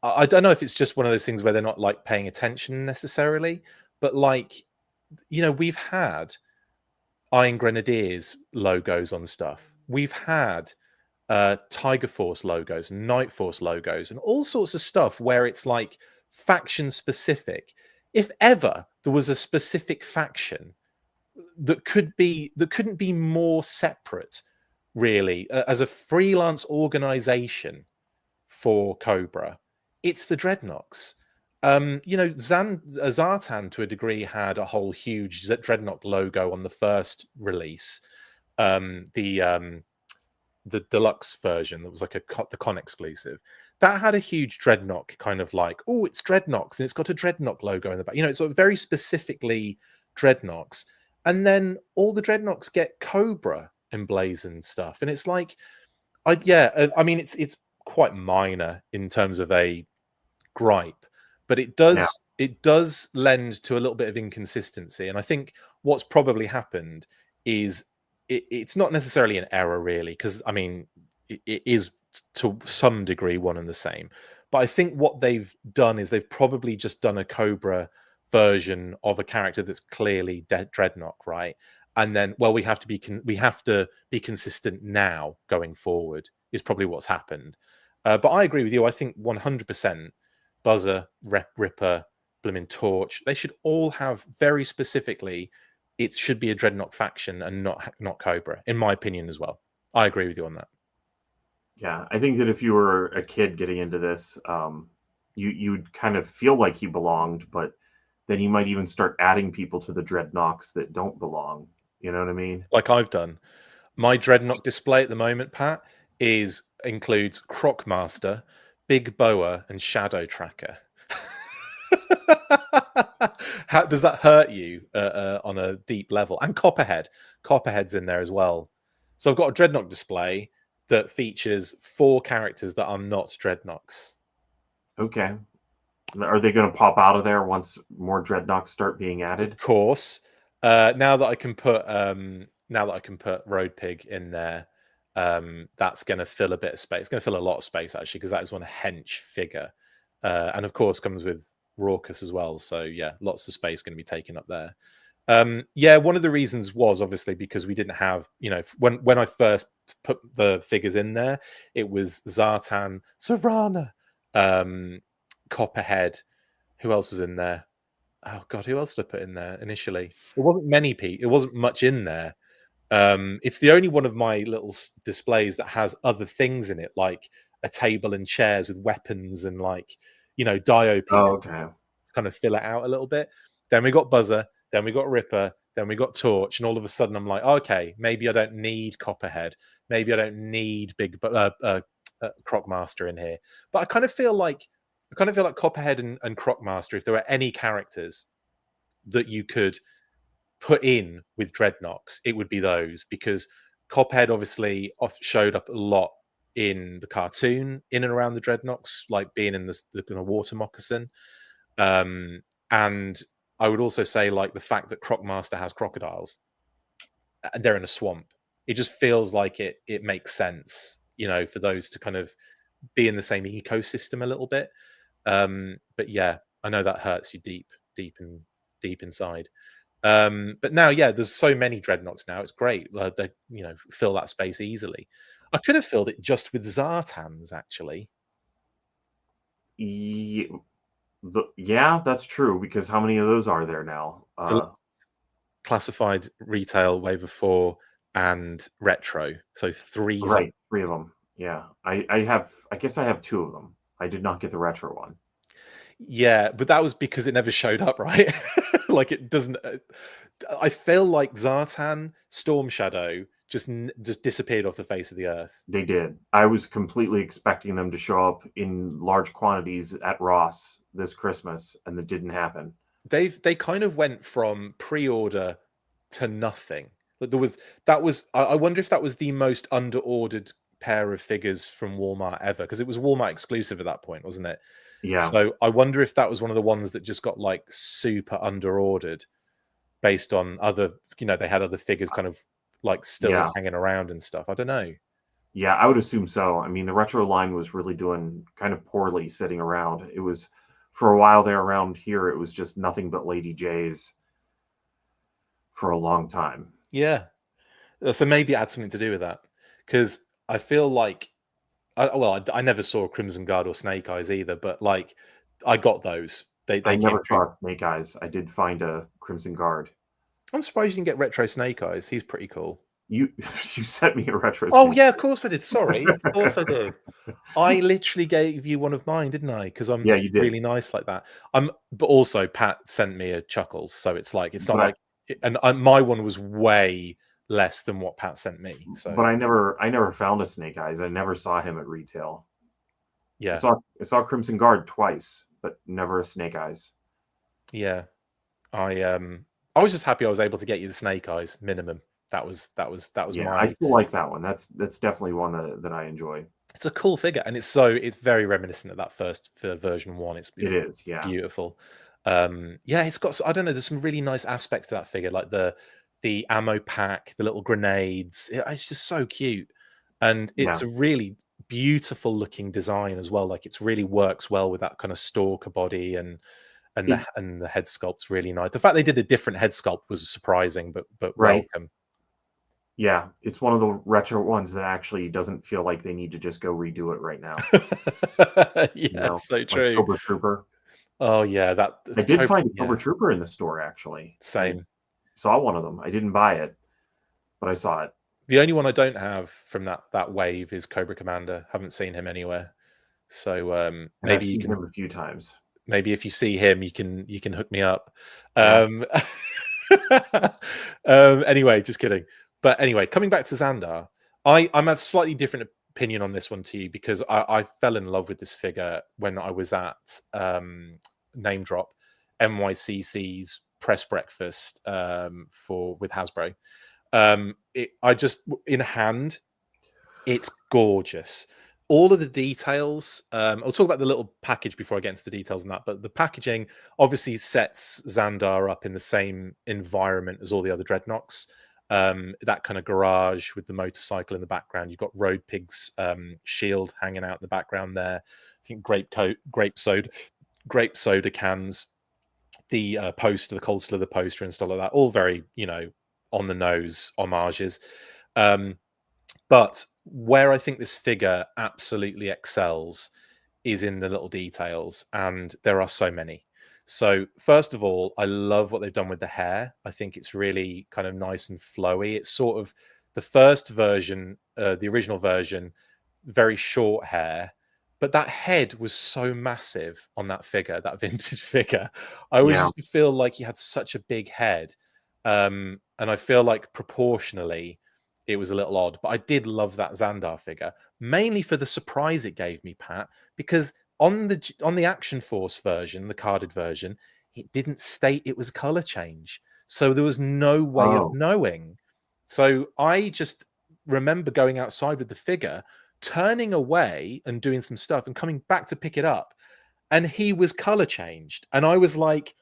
I don't know if it's just one of those things where they're not like paying attention necessarily, but like, we've had Iron Grenadiers logos on stuff. We've had Tiger Force logos and Night Force logos and all sorts of stuff where it's like faction specific. If ever there was a specific faction that couldn't be more separate, really, as a freelance organization for Cobra, it's the Dreadnoks. Zartan to a degree had a whole huge Dreadnought logo on the first release, the deluxe version that was like the con exclusive. That had a huge Dreadnought kind of like, oh, it's Dreadnoks, and it's got a Dreadnought logo in the back. It's sort of very specifically Dreadnoks. And then all the Dreadnoks get Cobra emblazoned stuff, and it's like, I mean, it's quite minor in terms of a gripe, but it Yeah. does lend to a little bit of inconsistency. And I think what's probably happened is it's not necessarily an error, really, because I mean, it is to some degree one and the same. But I think what they've done is they've probably just done a Cobra version of a character that's clearly Dreadnought, right? And then, well, we have to be consistent now going forward is probably what's happened. But I agree with you. I think 100% Buzzer, Ripper, Blooming Torch, they should all have very specifically, it should be a Dreadnought faction and not Cobra, in my opinion as well. I agree with you on that. Yeah, I think that if you were a kid getting into this, you'd kind of feel like you belonged, but then you might even start adding people to the Dreadnoks that don't belong. You know what I mean? Like I've done. My Dreadnought display at the moment, Pat, includes Crocmaster, Big Boa, and Shadow Tracker. How does that hurt you on a deep level? And Copperhead. Copperhead's in there as well. So I've got a Dreadnought display that features 4 characters that are not Dreadnoks. Okay. Are they going to pop out of there once more Dreadnoks start being added? Of course. Now that I can put Road Pig in there, that's going to fill a bit of space. It's going to fill a lot of space actually, because that is one hench figure, and of course comes with Raucous as well. So yeah, lots of space going to be taken up there. Yeah, one of the reasons was obviously because we didn't have, when I first put the figures in there, it was Zartan, Serana, Copperhead. Who else was in there? Oh God, who else did I put in there initially? There wasn't many, Pete. It wasn't much in there. It's the only one of my little displays that has other things in it, like a table and chairs with weapons and like, Dio pieces Oh, okay. to kind of fill it out a little bit. Then we got Buzzer, then we got Ripper, then we got Torch, and all of a sudden I'm like, okay, maybe I don't need Copperhead, maybe I don't need Crocmaster in here. But I kind of feel like Copperhead and Crocmaster, if there were any characters that you could put in with Dreadnoks, it would be those, because Copperhead obviously showed up a lot in the cartoon, in and around the Dreadnoks, like being in the water moccasin. And I would also say, like, the fact that Crocmaster has crocodiles and they're in a swamp, it just feels like it makes sense, for those to kind of be in the same ecosystem a little bit. But yeah, I know that hurts you deep inside. But now, yeah, there's so many Dreadnoks now. It's great. They fill that space easily. I could have filled it just with Zartans, actually. Yeah, that's true, because how many of those are there now? classified, retail, wave of 4, and retro. So 3. Right, 3 of them. Yeah, I guess I have 2 of them. I did not get the retro one. Yeah, but that was because it never showed up, right? Like it doesn't. I feel like Zartan, Storm Shadow just disappeared off the face of the earth. They did. I was completely expecting them to show up in large quantities at Ross this Christmas, and that didn't happen. They kind of went from pre-order to nothing. I wonder if that was the most under-ordered pair of figures from Walmart ever, because it was Walmart exclusive at that point, wasn't it? Yeah. So I wonder if that was one of the ones that just got like super under-ordered based on other, they had other figures kind of like still hanging around and stuff. I don't know. Yeah, I would assume so. I mean, the retro line was really doing kind of poorly sitting around. It was, for a while there around here, it was just nothing but Lady J's for a long time. Yeah. So maybe it had something to do with that, because I feel like, I never saw Crimson Guard or Snake Eyes either, but like I got those. They I came never through. saw Snake Eyes. I did find a Crimson Guard. I'm surprised you didn't get retro Snake Eyes. He's pretty cool. You sent me a retro. Oh yeah, of course I did. Sorry, of course I did. I literally gave you one of mine, didn't I? Because I'm you did. really nice like that. But also Pat sent me a Chuckles, so it's like it's not like, and my one was way less than what Pat sent me. So, but I never found a Snake Eyes. I never saw him at retail. Yeah, I saw Crimson Guard twice, but never a Snake Eyes. Yeah, I was just happy I was able to get you the Snake Eyes minimum. That was yeah, I still like that one. That's definitely one that I enjoy. It's a cool figure, and it's very reminiscent of that first for version 1. It is, yeah, beautiful. Yeah, it's got, I don't know, there's some really nice aspects to that figure, like the ammo pack, the little grenades. It's just so cute, and it's a really beautiful looking design as well. Like it really works well with that kind of stalker body, and the head sculpt's really nice. The fact they did a different head sculpt was surprising, but welcome. Yeah, it's one of the retro ones that actually doesn't feel like they need to just go redo it right now. Yeah, so true. Like Cobra Trooper. Oh yeah, I did find a Cobra Trooper in the store actually. Same. I saw one of them. I didn't buy it, but I saw it. The only one I don't have from that wave is Cobra Commander. Haven't seen him anywhere. So maybe you can him a few times. Maybe if you see him, you can hook me up. Anyway, just kidding. But anyway, coming back to Zandar, I'm a slightly different opinion on this one to you, because I fell in love with this figure when I was at Name Drop NYCC's press breakfast with Hasbro. I just, in hand, it's gorgeous. All of the details, I'll talk about the little package before I get into the details on that, but the packaging obviously sets Zandar up in the same environment as all the other Dreadnoks. That kind of garage with the motorcycle in the background. You've got Road Pig's shield hanging out in the background there. I think grape soda cans, the poster, the Cold Slither poster and stuff like that. All very, on the nose homages. But where I think this figure absolutely excels is in the little details, and there are so many. So first of all, I love what they've done with the hair. I think it's really kind of nice and flowy. It's sort of the first version, the original version, very short hair, but that head was so massive on that figure, that vintage figure. I always used to feel like he had such a big head. And I feel like proportionally it was a little odd, but I did love that Zandar figure, mainly for the surprise it gave me, Pat, because on the Action Force version, the carded version, it didn't state it was a color change. So there was no way of knowing. So I just remember going outside with the figure, turning away and doing some stuff and coming back to pick it up, and he was color changed. And I was like,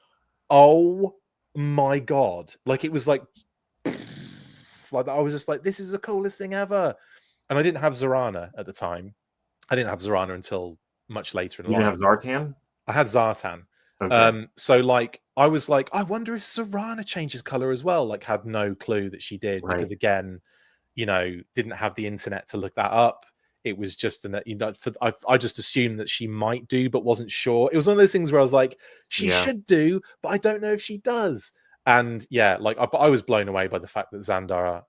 oh my God. Like it was like I was just like, this is the coolest thing ever. And I didn't have Zorana at the time. I didn't have Zorana until much later in life. You didn't have Zartan? I had Zartan. Okay. So like I was like, I wonder if Zorana changes color as well. Like had no clue that she did, because again, didn't have the internet to look that up. It was just I just assumed that she might do, but wasn't sure. It was one of those things where I was like, she should do, but I don't know if she does. And yeah, like I was blown away by the fact that Zandar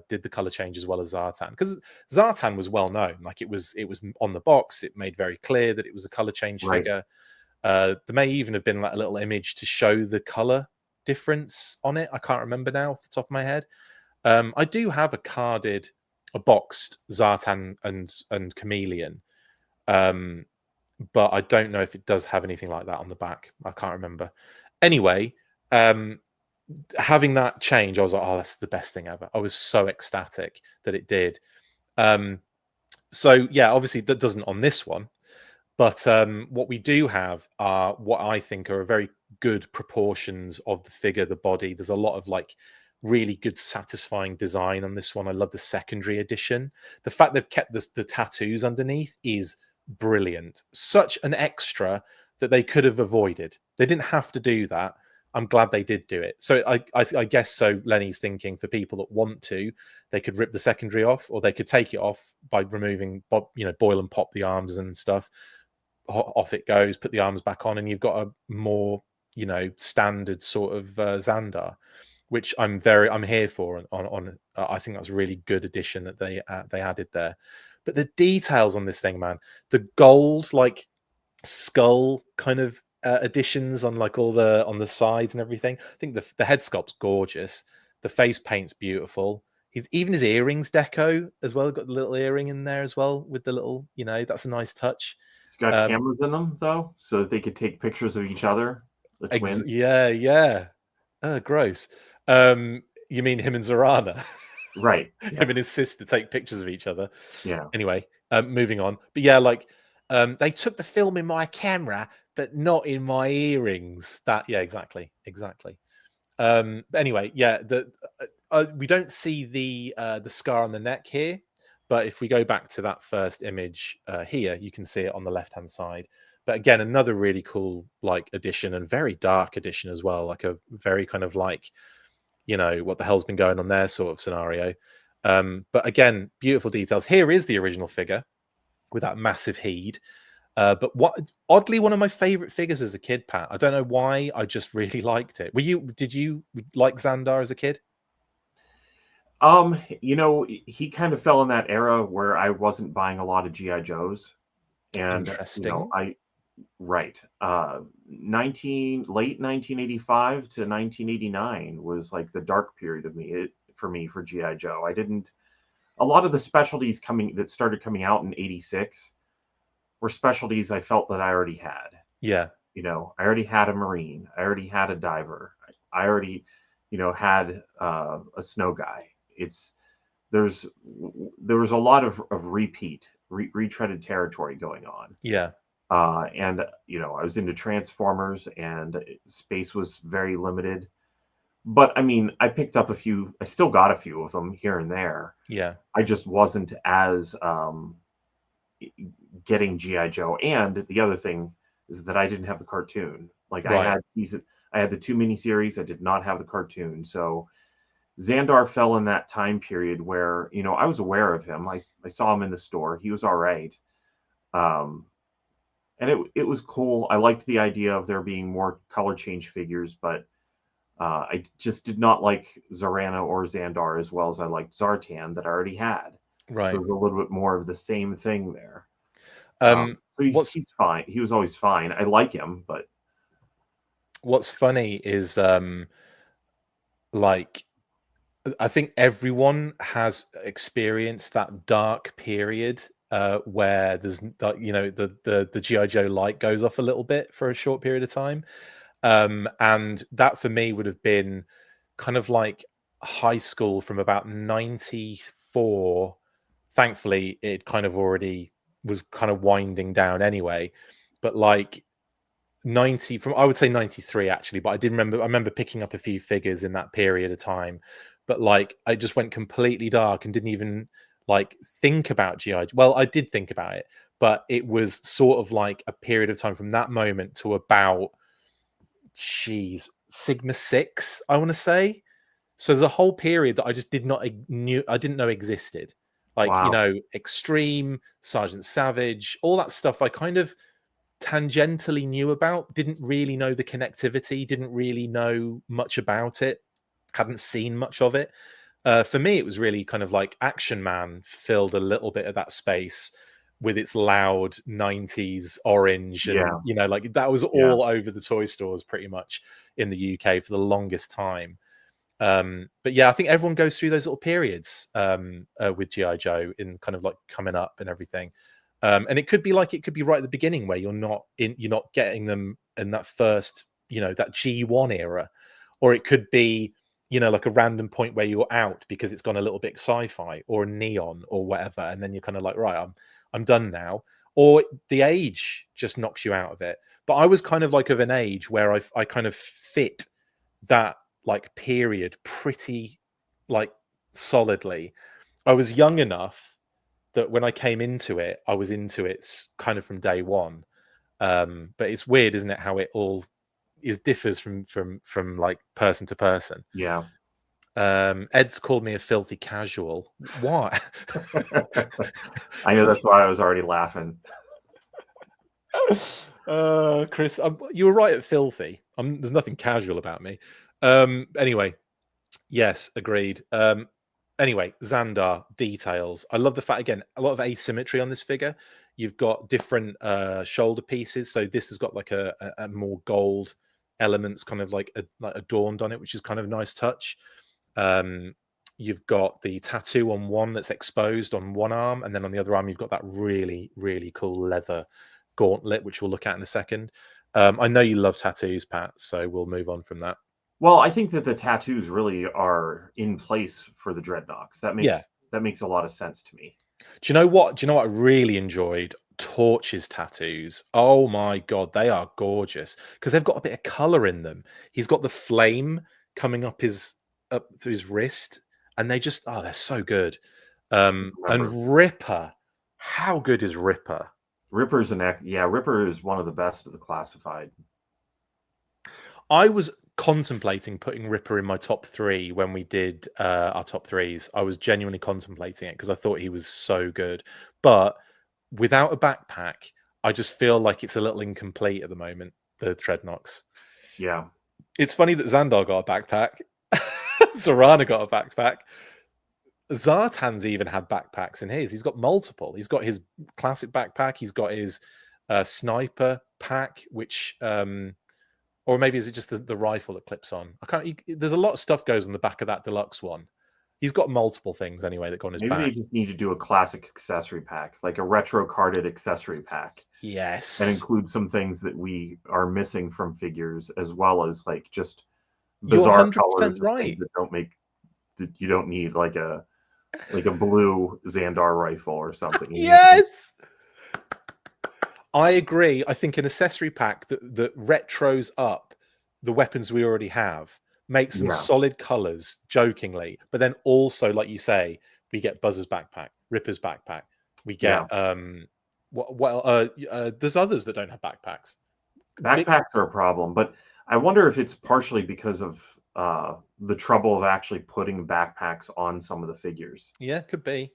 did the color change as well as Zartan, because Zartan was well known. Like it was on the box. It made very clear that it was a color change figure. There may even have been like a little image to show the color difference on it. I can't remember now off the top of my head. I do have a boxed Zartan and Chameleon, but I don't know if it does have anything like that on the back. I can't remember. Anyway, having that change, I was like, oh, that's the best thing ever. I was so ecstatic that it did. So yeah, obviously that doesn't on this one, but what we do have are what I think are very good proportions of the figure, the body. There's a lot of like really good, satisfying design on this one. I love the secondary edition. The fact they've kept the tattoos underneath is brilliant. Such an extra that they could have avoided. They didn't have to do that. I'm glad they did do it. So I guess so. Lenny's thinking for people that want to, they could rip the secondary off, or they could take it off by removing, boil and pop the arms and stuff. Off it goes. Put the arms back on, and you've got a more standard sort of Zandar, which I'm here for. On I think that's a really good addition that they added there. But the details on this thing, man, the gold like skull kind of additions on like all on the sides and everything. I think the head sculpt's gorgeous. The face paint's beautiful. Even his earrings deco as well. Got the little earring in there as well with the little, that's a nice touch. It's got cameras in them though, so that they could take pictures of each other. The twins. Yeah. Gross. You mean him and Zorana? Right. Him and his sister take pictures of each other. Yeah. Anyway, moving on. But yeah, like they took the film in my camera, but not in my earrings. Exactly. But anyway, yeah, we don't see the scar on the neck here, but if we go back to that first image here, you can see it on the left-hand side. But again, another really cool like addition, and very dark addition as well, like a very kind of like, what the hell's been going on there sort of scenario. But again, beautiful details. Here is the original figure with that massive head. But oddly, one of my favorite figures as a kid, Pat. I don't know why, I just really liked it. Did you like Zandar as a kid? He kind of fell in that era where I wasn't buying a lot of GI Joes, and interesting. Right. Late 1985 to 1989 was like the dark period of for GI Joe. A lot of the specialties that started coming out in 86 were specialties I felt that I already had. Yeah. I already had a Marine. I already had a diver. I already, had a snow guy. There was a lot of retreaded territory going on. Yeah. And I was into Transformers, and space was very limited. But I mean, I picked up a few. I still got a few of them here and there. Yeah. I just wasn't as getting GI Joe. And the other thing is that I didn't have the cartoon. Like right. I had the 2 miniseries. I did not have the cartoon. So Zandar fell in that time period where I was aware of him. I saw him in the store. He was all right. And it was cool. I liked the idea of there being more color change figures, but I just did not like Zorana or Zandar as well as I liked Zartan that I already had. Right. So it was a little bit more of the same thing there. So he's fine. He was always fine. I like him, but what's funny is like I think everyone has experienced that dark period where there's the GI Joe light goes off a little bit for a short period of time, and that for me would have been kind of like high school from about 94. Thankfully, it kind of already was kind of winding down anyway, but like 90 from I would say 93 actually, but I remember picking up a few figures in that period of time, but like I just went completely dark and didn't even like think about GI. Well, I did think about it, but it was sort of like a period of time from that moment to about Sigma 6, I want to say. So there's a whole period that I just didn't know existed. Like, wow. Extreme, Sergeant Savage, all that stuff. I kind of tangentially knew about, didn't really know the connectivity, didn't really know much about it, hadn't seen much of it. For me, it was really kind of like Action Man filled a little bit of that space with its loud 90s orange. And, you know, like that was all over the toy stores pretty much in the UK for the longest time. But yeah, I think everyone goes through those little periods with G.I. Joe in kind of like coming up and everything. And it could be right at the beginning where you're not getting them in that first, you know, that G1 era, or it could be, you know, like a random point where you're out because it's gone a little bit sci-fi or neon or whatever, and then you're kind of like, right, I'm done now, or the age just knocks you out of it. But I was kind of like of an age where I kind of fit that like period pretty like solidly. I was young enough that when I came into it, I was into it kind of from day one. But it's weird, isn't it, how it all differs from like person to person. Yeah. Ed's called me a filthy casual. Why? I know, that's why I was already laughing. Chris, you were right at filthy. There's nothing casual about me. Anyway, yes, agreed. Anyway, Zandar details. I love the fact, again, a lot of asymmetry on this figure. You've got different shoulder pieces. So this has got like a more gold elements kind of like adorned on it, which is kind of a nice touch. You've got the tattoo on one that's exposed on one arm, and then on the other arm you've got that really, really cool leather gauntlet, which we'll look at in a second. I know you love tattoos, Pat, so we'll move on from that. Well, I think that the tattoos really are in place for the Dreadnoks. That makes a lot of sense to me. Do you know what I really enjoyed? Torch's tattoos. Oh my god, they are gorgeous because they've got a bit of color in them. He's got the flame coming up through his wrist, and they're so good. And Ripper, how good is Ripper? Ripper is one of the best of the classified. I was contemplating putting Ripper in my top 3 when we did our top 3s. I was genuinely contemplating it because I thought he was so good. But without a backpack, I just feel like it's a little incomplete at the moment, the Dreadnoks. Yeah. It's funny that Zandar got a backpack. Zorana got a backpack. Zartan's even had backpacks in his. He's got multiple. He's got his classic backpack. He's got his sniper pack, which... or maybe is it just the rifle that clips on? There's a lot of stuff goes on the back of that deluxe one. He's got multiple things anyway that go on his back. Maybe they just need to do a classic accessory pack, like a retro carded accessory pack. Yes. And include some things that we are missing from figures, as well as like just bizarre colors right. that you don't need, like a blue Zandar rifle or something. Yes. I agree. I think an accessory pack that retros up the weapons we already have, makes some solid colors, jokingly, but then also, like you say, we get Buzz's backpack, Ripper's backpack. We get there's others that don't have backpacks. Backpacks are a problem, but I wonder if it's partially because of the trouble of actually putting backpacks on some of the figures. Yeah, could be.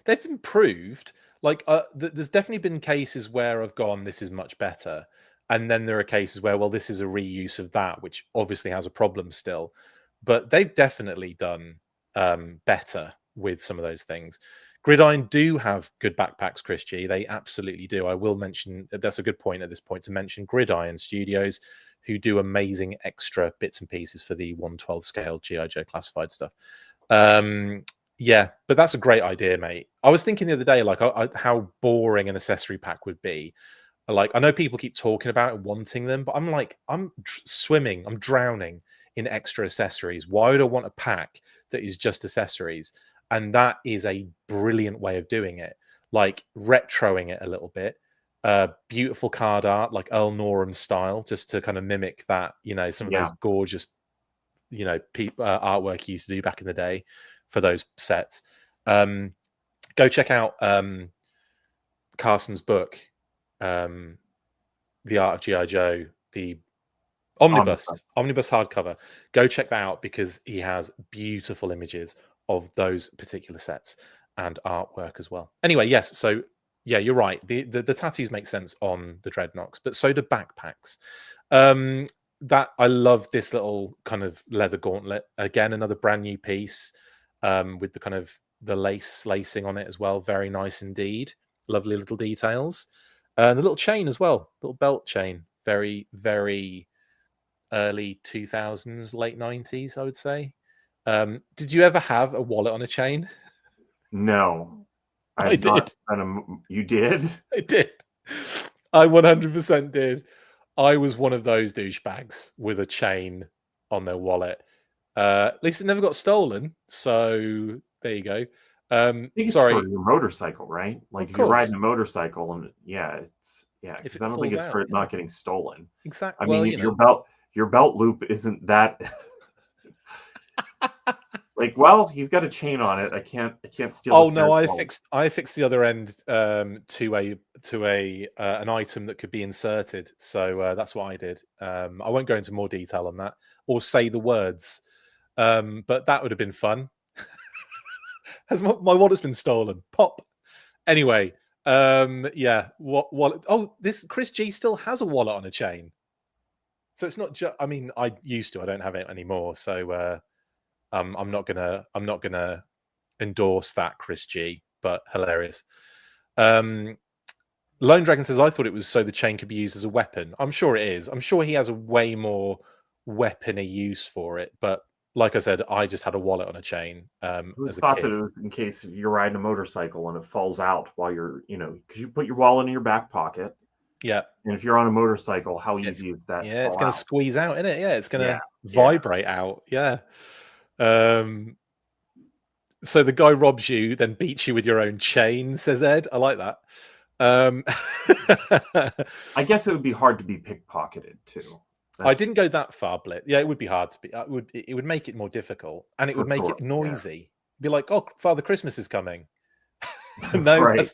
They've improved. Like, there's definitely been cases where I've gone, this is much better. And then there are cases where, well, this is a reuse of that, which obviously has a problem still. But they've definitely done better with some of those things. Gridiron do have good backpacks, Chris G. They absolutely do. I will mention, that's a good point at this point to mention Gridiron Studios, who do amazing extra bits and pieces for the 1/12 scale G.I. Joe classified stuff. Yeah, but that's a great idea, mate. I was thinking the other day, like, how boring an accessory pack would be. Like, I know people keep talking about it, wanting them, but I'm like, I'm drowning in extra accessories. Why would I want a pack that is just accessories? And that is a brilliant way of doing it. Like, retroing it a little bit. Beautiful card art, like Earl Norham style, just to kind of mimic that, you know, some of those gorgeous, you know, artwork he used to do back in the day for those sets. Go check out Carson's book, The Art of G.I. Joe, the omnibus hardcover. Go check that out because he has beautiful images of those particular sets and artwork as well. Anyway, yes, so Yeah, you're right. The tattoos make sense on the dreadnoks, but so do backpacks. That I love this little kind of leather gauntlet. Again, another brand new piece with the kind of the lacing on it as well. Very nice indeed. Lovely little details. And the little chain as well, little belt chain. Very, very early 2000s, late 90s, I would say. Did you ever have a wallet on a chain? No, I I've not did. You did? I did. I 100% did. I was one of those douchebags with a chain on their wallet. At least it never got stolen. So there you go. I think it's for Sorry. your motorcycle, right? Like Of if you're riding course. a motorcycle and If because it I don't think falls it's for out, it not getting stolen. exactly. I Well, mean, you know. your belt loop isn't that like, well, he's got a chain on it. I can't steal Oh this no, guy's wallet. I fixed the other end to a an item that could be inserted. So that's what I did. I won't go into more detail on that or say the words, but that would have been fun. Has my wallet's been stolen? Pop. Anyway, yeah. What wallet? Oh, this Chris G still has a wallet on a chain. So it's not just. I mean, I used to. I don't have it anymore. So I'm not gonna endorse that, Chris G. But hilarious. Um, Lone Dragon says, I thought it was so the chain could be used as a weapon. I'm sure it is. I'm sure he has a way more weapony use for it. But like I said, I just had a wallet on a chain Who as a thought that kid. it was in case you're riding a motorcycle and it falls out while you're, because you put your wallet in your back pocket. Yeah. And if you're on a motorcycle, how It's, easy is that to yeah, it's fall going to out? squeeze out, isn't it? Yeah, it's going Yeah, to yeah. vibrate out. Yeah. Um, so the guy robs you, then beats you with your own chain, says Ed. I like that. I guess it would be hard to be pickpocketed too. I didn't go that far, Blit. Yeah, it would be hard to be. It would make it more difficult, and it For would make sure. it noisy. Be like, "Oh, Father Christmas is coming." No, Right.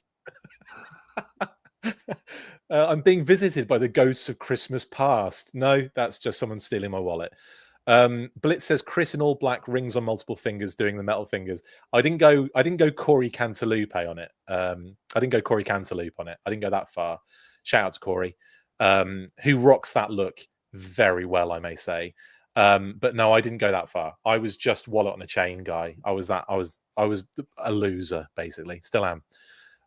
that's. I'm being visited by the ghosts of Christmas past. No, that's just someone stealing my wallet. Blitz says Chris in all black, rings on multiple fingers, doing the metal fingers. I didn't go Corey Cantaloupe on it. I didn't go Corey Cantaloupe on it. I didn't go that far. Shout out to Corey, who rocks that look very well, I may say. But no, I didn't go that far. I was just wallet on a chain guy. I was a loser, basically. Still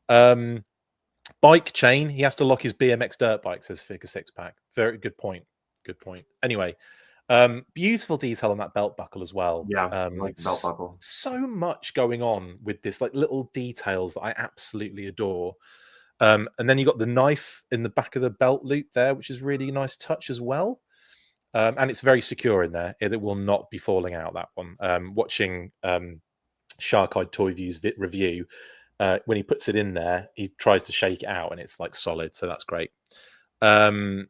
am. Bike chain. He has to lock his BMX dirt bike, says Figure Six Pack. Very good point. Good point. Anyway, beautiful detail on that belt buckle as well. Yeah, I like the belt buckle. So much going on with this, like little details that I absolutely adore. And then you got the knife in the back of the belt loop there, which is really a nice touch as well. And it's very secure in there. It will not be falling out, that one. Watching Shark-Eyed Toy View's review, when he puts it in there, he tries to shake it out and it's like solid. So that's great. And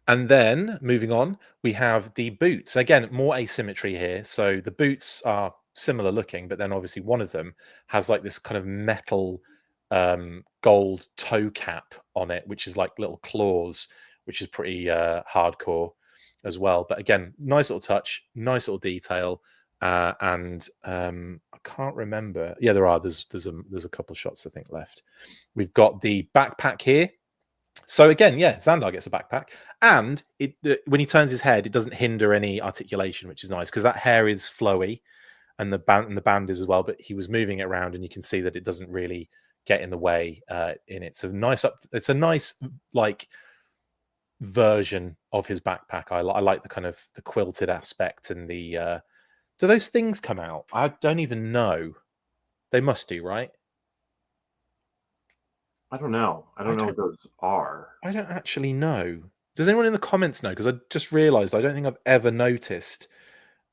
then moving on, we have the boots. Again, more asymmetry here. So the boots are similar looking, but then obviously one of them has like this kind of metal gold toe cap on it, which is like little claws, which is pretty hardcore as well. But again, nice little touch, nice little detail. And I can't remember. Yeah, there's a couple shots I think left. We've got the backpack here. So again, yeah, Zandar gets a backpack, and when he turns his head, it doesn't hinder any articulation, which is nice because that hair is flowy, and the band is as well. But he was moving it around, and you can see that it doesn't really get in the way in it. So nice it's a nice like version of his backpack. I like the kind of the quilted aspect and the. Do those things come out? I don't even know. They must do, right? I don't know. I don't know what those are. I don't actually know. Does anyone in the comments know? Because I just realised I don't think I've ever noticed,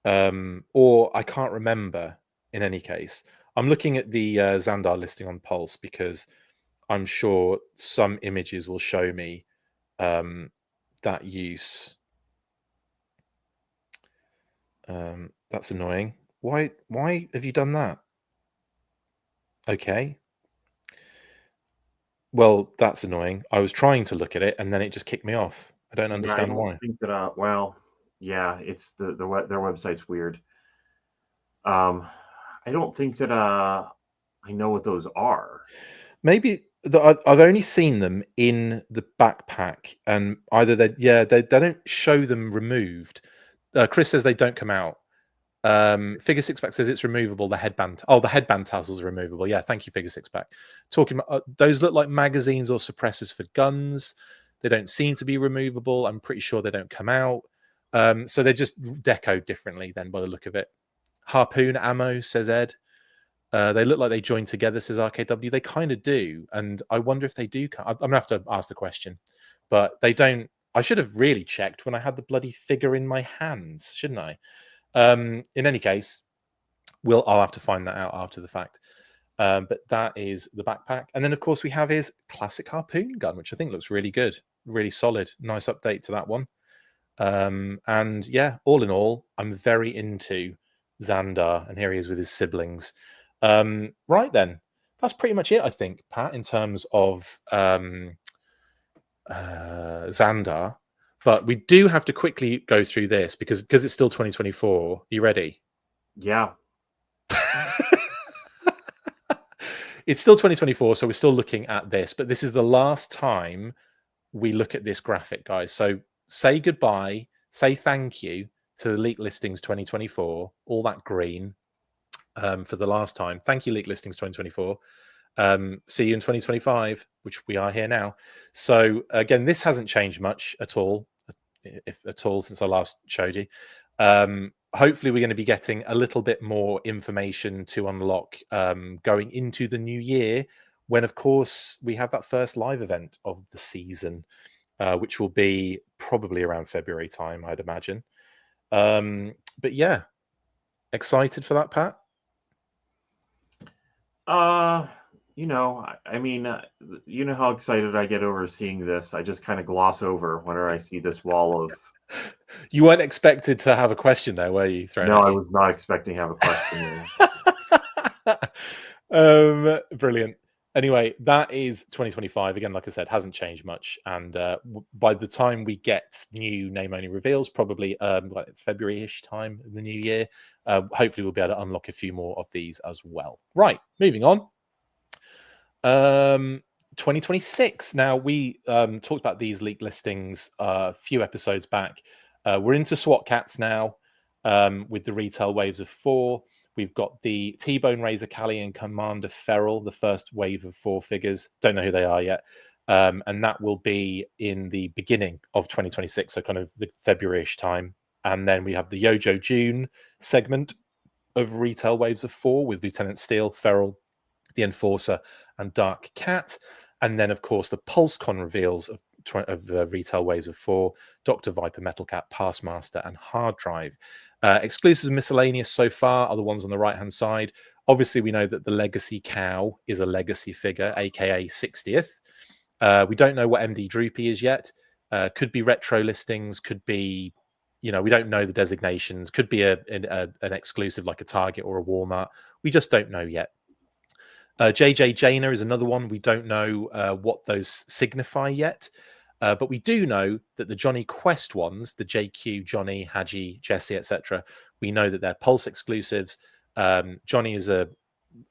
or I can't remember. In any case, I'm looking at the Zandar listing on Pulse because I'm sure some images will show me that use. That's annoying. Why have you done that? Okay. Well, that's annoying. I was trying to look at it and then it just kicked me off. I don't understand why. I don't think that. Well, yeah, it's their website's weird. I don't think that. I know what those are. Maybe I've only seen them in the backpack, and either they don't show them removed. Chris says they don't come out. Figure Six Pack says it's removable. The headband. Oh, the headband tassels are removable. Yeah, thank you, Figure Six Pack. Talking about those look like magazines or suppressors for guns. They don't seem to be removable. I'm pretty sure they don't come out. So they're just decoed differently then by the look of it. Harpoon ammo, says Ed. They look like they join together, says RKW. They kind of do, and I wonder if they do. I'm gonna have to ask the question, but they don't. I should have really checked when I had the bloody figure in my hands, shouldn't I? In any case, I'll have to find that out after the fact. But that is the backpack, and then of course we have his classic harpoon gun, which I think looks really good, really solid. Nice update to that one. And yeah, all in all, I'm very into Zandar, and here he is with his siblings. Right then, that's pretty much it, I think, Pat, in terms of Zandar. But we do have to quickly go through this because it's still 2024. You ready? Yeah. It's still 2024, so we're still looking at this, but this is the last time we look at this graphic, guys. So say goodbye, say thank you to Leak Listings 2024, all that green, for the last time. Thank you, Leak Listings 2024. See you in 2025, which we are here now. So again, this hasn't changed much at all, if at all, since I last showed you. Hopefully we're going to be getting a little bit more information to unlock going into the new year, when of course we have that first live event of the season, which will be probably around February time, I'd imagine. But yeah, excited for that, Pat? You know, I mean, you know how excited I get over seeing this. I just kind of gloss over whenever I see this wall of. You weren't expected to have a question there, were you? No, I was not expecting to have a question there. Brilliant. Anyway, that is 2025. Again, like I said, hasn't changed much. And by the time we get new name-only reveals, probably like February-ish time of the new year, hopefully we'll be able to unlock a few more of these as well. Right, moving on. 2026. Now, we talked about these leaked listings a few episodes back. We're into SWAT Cats now with the retail waves of 4. We've got the T-Bone Razor Callie and Commander Feral, the first wave of 4 figures. Don't know who they are yet. And that will be in the beginning of 2026, so kind of the February-ish time. And then we have the Yojo June segment of retail waves of 4 with Lieutenant Steel, Feral, the Enforcer, and Dark Cat. And then, of course, the PulseCon reveals of retail waves of 4, Dr. Viper, Metal Cat, Passmaster, and Hard Drive. Exclusives and miscellaneous so far are the ones on the right-hand side. Obviously, we know that the Legacy Cow is a legacy figure, aka 60th. We don't know what MD Droopy is yet. Could be retro listings, could be, we don't know the designations. Could be an exclusive like a Target or a Walmart. We just don't know yet. JJ Jaina is another one. We don't know what those signify yet. But we do know that the Johnny Quest ones, the JQ, Johnny, Haji, Jesse, etc., we know that they're Pulse exclusives. Johnny is a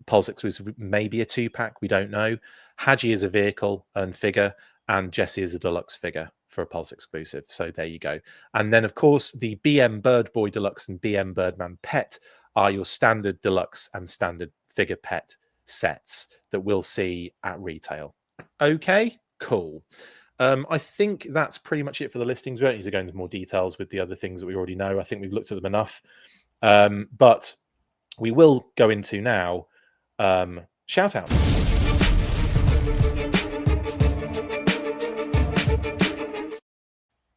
Pulse exclusive, maybe a 2-pack, we don't know. Haji is a vehicle and figure, and Jesse is a deluxe figure for a Pulse exclusive. So there you go. And then, of course, the BM Bird Boy Deluxe and BM Birdman Pet are your standard deluxe and standard figure pet sets that we'll see at retail. Okay, cool. I think that's pretty much it for the listings. We don't need to go into more details with the other things that we already know. I think we've looked at them enough. But we will go into now shout-outs.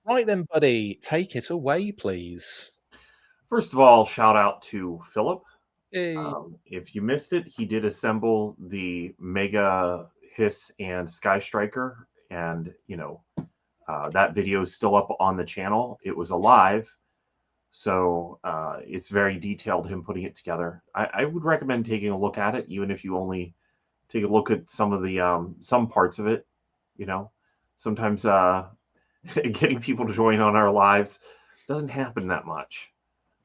Right then, buddy, take it away, please. First of all, shout out to Philip. Hey. If you missed it, he did assemble the Mega Hiss and Sky Striker, and that video is still up on the channel. It was alive, so it's very detailed, him putting it together. I would recommend taking a look at it, even if you only take a look at some of the some parts of it. Sometimes getting people to join on our lives doesn't happen that much.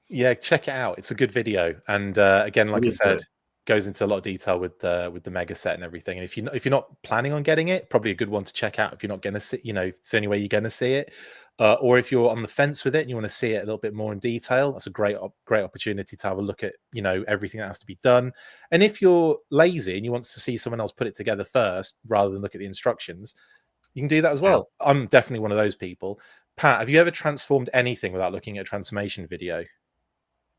Yeah, check it out. It's a good video. And again, like I said, goes into a lot of detail with the mega set and everything. And if you're not planning on getting it, probably a good one to check out if you're not going to see, it's the only way you're going to see it. Or if you're on the fence with it and you want to see it a little bit more in detail, that's a great opportunity to have a look at everything that has to be done. And if you're lazy and you want to see someone else put it together first rather than look at the instructions, you can do that as well. Yeah. I'm definitely one of those people. Pat, have you ever transformed anything without looking at a transformation video?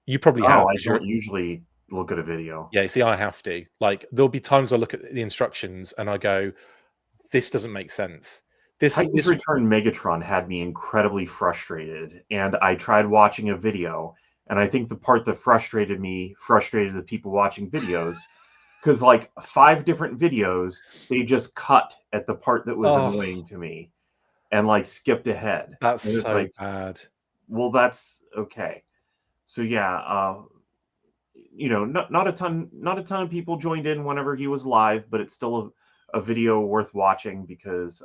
You probably have. I don't usually look at a video. Yeah, see, I have to. Like, there'll be times where I look at the instructions and I go, this doesn't make sense. Titans Return Megatron had me incredibly frustrated, and I tried watching a video, and I think the part that frustrated the people watching videos, because like 5 different videos, they just cut at the part that was annoying to me and like skipped ahead. That's so like, bad. Well, that's okay. So yeah, not a ton of people joined in whenever he was live, but it's still a video worth watching because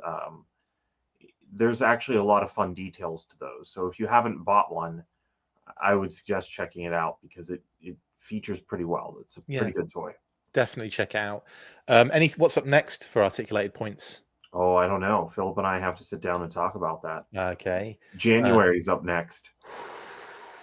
there's actually a lot of fun details to those. So if you haven't bought one, I would suggest checking it out because it features pretty well. It's a pretty good toy. Definitely check it out. What's up next for articulated points? Oh, I don't know. Philip and I have to sit down and talk about that. Okay. January's up next.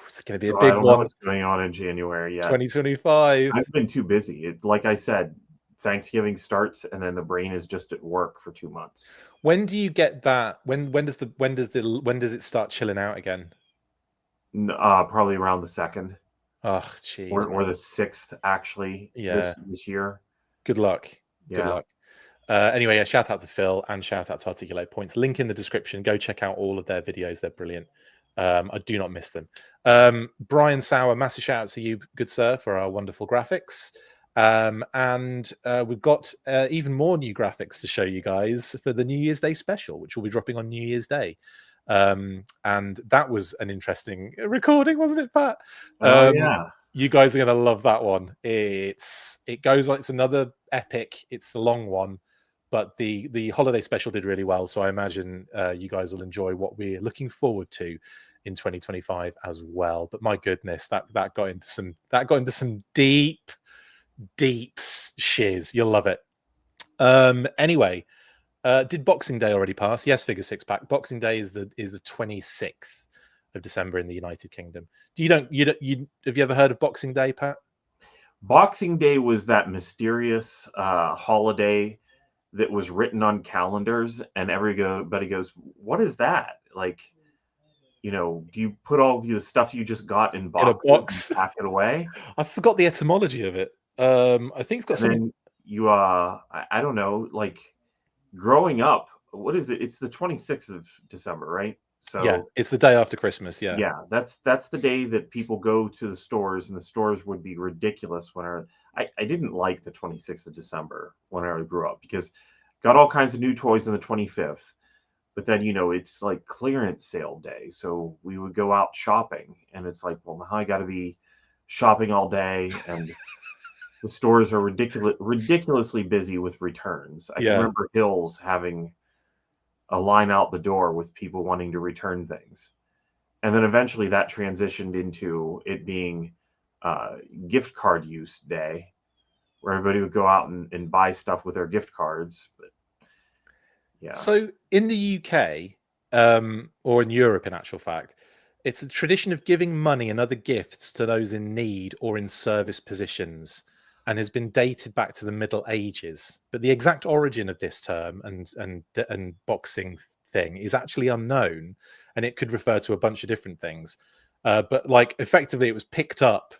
It's going to be a big one. I don't know what's going on in January yet. 2025. I've been too busy. Like I said, Thanksgiving starts and then the brain is just at work for 2 months. When do you get that? When does it start chilling out again? Probably around the 2nd. Oh, jeez. Or the 6th, actually. Yeah. This year. Good luck. Yeah. Good luck. Anyway, shout out to Phil and shout out to Articulate Points. Link in the description. Go check out all of their videos. They're brilliant. I do not miss them. Brian Sauer, massive shout out to you, good sir, for our wonderful graphics. And we've got even more new graphics to show you guys for the New Year's Day special, which will be dropping on New Year's Day. And that was an interesting recording, wasn't it, Pat? Yeah. You guys are going to love that one. It goes like it's another epic. It's a long one, but the holiday special did really well. So I imagine you guys will enjoy what we're looking forward to in 2025 as well. But my goodness, that got into some deep shiz. You'll love it. Anyway, did Boxing Day already pass? Yes, Figure Six Pack. Boxing Day is the 26th of December in the United Kingdom. Have you ever heard of Boxing Day, Pat? Boxing Day was that mysterious holiday that was written on calendars, and everybody goes, "What is that?" Like, do you put all the stuff you just got in boxes a box and pack it away? I forgot the etymology of it. I think it's got something. You I don't know, like growing up, what is it? It's the 26th of December, right? So yeah, it's the day after Christmas. Yeah, that's the day that people go to the stores, and the stores would be ridiculous when I didn't like the 26th of December when I grew up because got all kinds of new toys on the 25th. But then, it's like clearance sale day. So we would go out shopping, and it's like, well, now I got to be shopping all day, and the stores are ridiculously busy with returns. I can remember Hills having a line out the door with people wanting to return things. And then eventually that transitioned into it being gift card use day, where everybody would go out and buy stuff with their gift cards. But yeah. So in the UK, or in Europe, in actual fact, it's a tradition of giving money and other gifts to those in need or in service positions, and has been dated back to the Middle Ages. But the exact origin of this term and boxing thing is actually unknown, and it could refer to a bunch of different things. But like effectively, it was picked up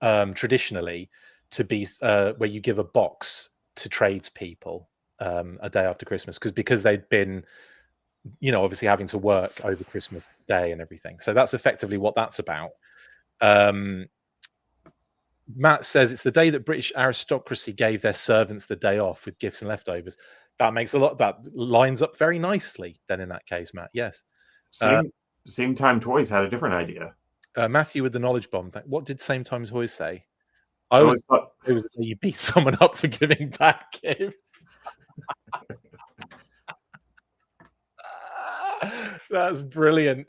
traditionally to be where you give a box to tradespeople a day after Christmas, because they'd been, obviously having to work over Christmas Day and everything. So that's effectively what that's about. Matt says it's the day that British aristocracy gave their servants the day off with gifts and leftovers. That lines up very nicely then in that case, Matt. Yes. Same Time Toys had a different idea. Matthew with the knowledge bomb. What did Same Time Toys say? I always thought it was that you beat someone up for giving back gifts. That's brilliant.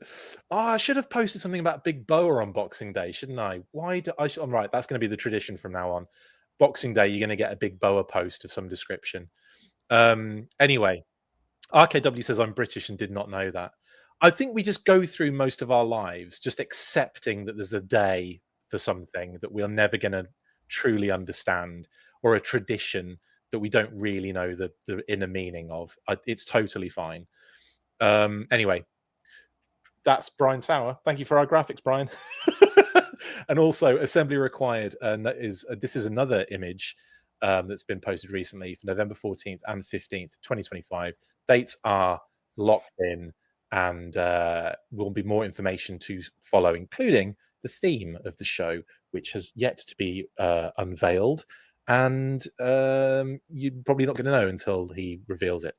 Oh, I should have posted something about Big Boa on Boxing Day, shouldn't I? I'm right. That's going to be the tradition from now on. Boxing Day, you're going to get a big boa post of some description. Anyway, RKW says, I'm British and did not know that. I think we just go through most of our lives just accepting that there's a day for something that we are never going to truly understand, or a tradition that we don't really know the inner meaning of. It's totally fine. Anyway, that's Brian Sauer. Thank you for our graphics, Brian. And also, assembly required. And this is another image that's been posted recently for November 14th and 15th, 2025. Dates are locked in, and will be more information to follow, including the theme of the show, which has yet to be unveiled. And you're probably not going to know until he reveals it.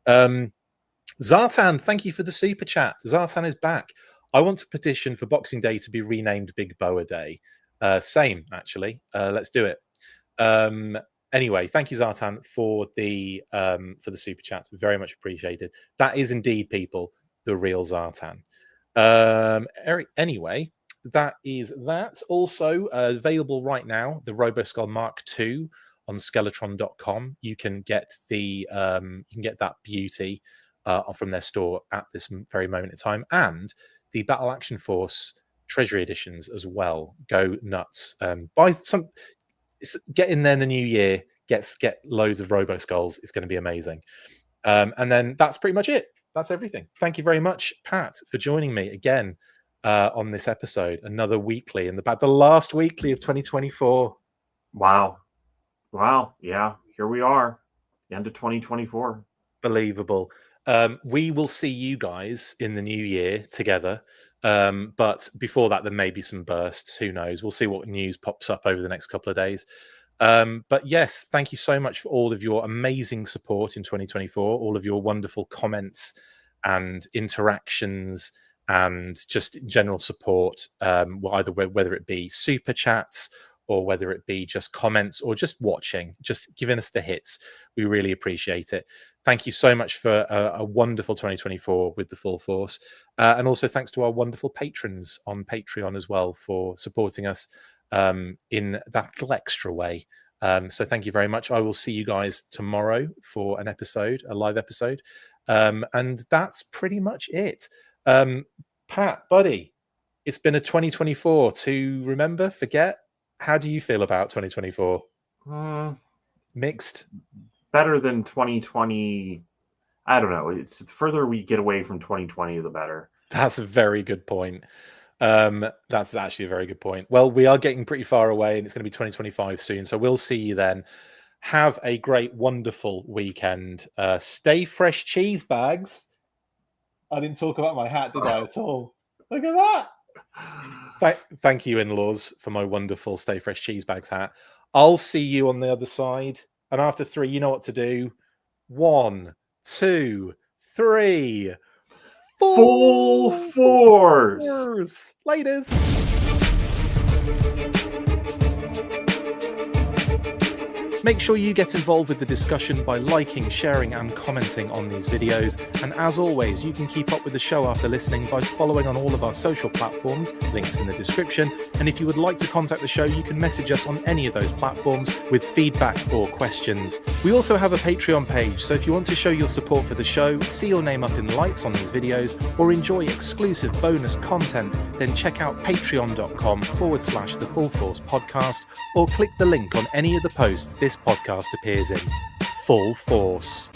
Zartan, thank you for the super chat. Zartan is back. I want to petition for Boxing Day to be renamed Big Boa Day. Same, actually. Let's do it. Anyway, thank you, Zartan, for the super chat. Very much appreciated. That is indeed, people, the real Zartan. Eric, anyway, that is that. Also available right now, the RoboSkull Mark II on Skeletron.com. You can get that beauty from their store at this very moment in time, and the Battle Action Force Treasury editions as well. Go nuts! Buy some. Get in there in the new year. Get loads of RoboSkulls. It's going to be amazing. And then that's pretty much it. That's everything. Thank you very much, Pat, for joining me again on this episode. Another weekly in the last weekly of 2024. Wow. Yeah, here we are, end of 2024. Believable. We will see you guys in the new year together. But before that, there may be some bursts. Who knows? We'll see what news pops up over the next couple of days. But yes, thank you so much for all of your amazing support in 2024, all of your wonderful comments and interactions and just general support, either whether it be super chats or whether it be just comments or just watching, just giving us the hits. We really appreciate it. Thank you so much for a wonderful 2024 with the full force. And also thanks to our wonderful patrons on Patreon as well for supporting us in that little extra way. So thank you very much. I will see you guys tomorrow for an episode, a live episode. And that's pretty much it. Pat, buddy, it's been a 2024 to remember, forget. How do you feel about 2024? Mixed? Better than 2020. I don't know. It's the further we get away from 2020, the better. That's a very good point. That's actually a very good point. Well, we are getting pretty far away, and it's going to be 2025 soon. So we'll see you then. Have a great, wonderful weekend. Stay fresh, cheese bags. I didn't talk about my hat, did I, at all? Look at that. Thank you, in-laws, for my wonderful Stay Fresh Cheese Bags hat. I'll see you on the other side. And after 3, you know what to do. 1, 2, 3. Full force. Laters. Make sure you get involved with the discussion by liking, sharing, and commenting on these videos. And as always, you can keep up with the show after listening by following on all of our social platforms, links in the description. And if you would like to contact the show, you can message us on any of those platforms with feedback or questions. We also have a Patreon page, so if you want to show your support for the show, see your name up in lights on these videos, or enjoy exclusive bonus content, then check out patreon.com/The Full Force Podcast, or click the link on any of the posts this podcast appears in. Full force.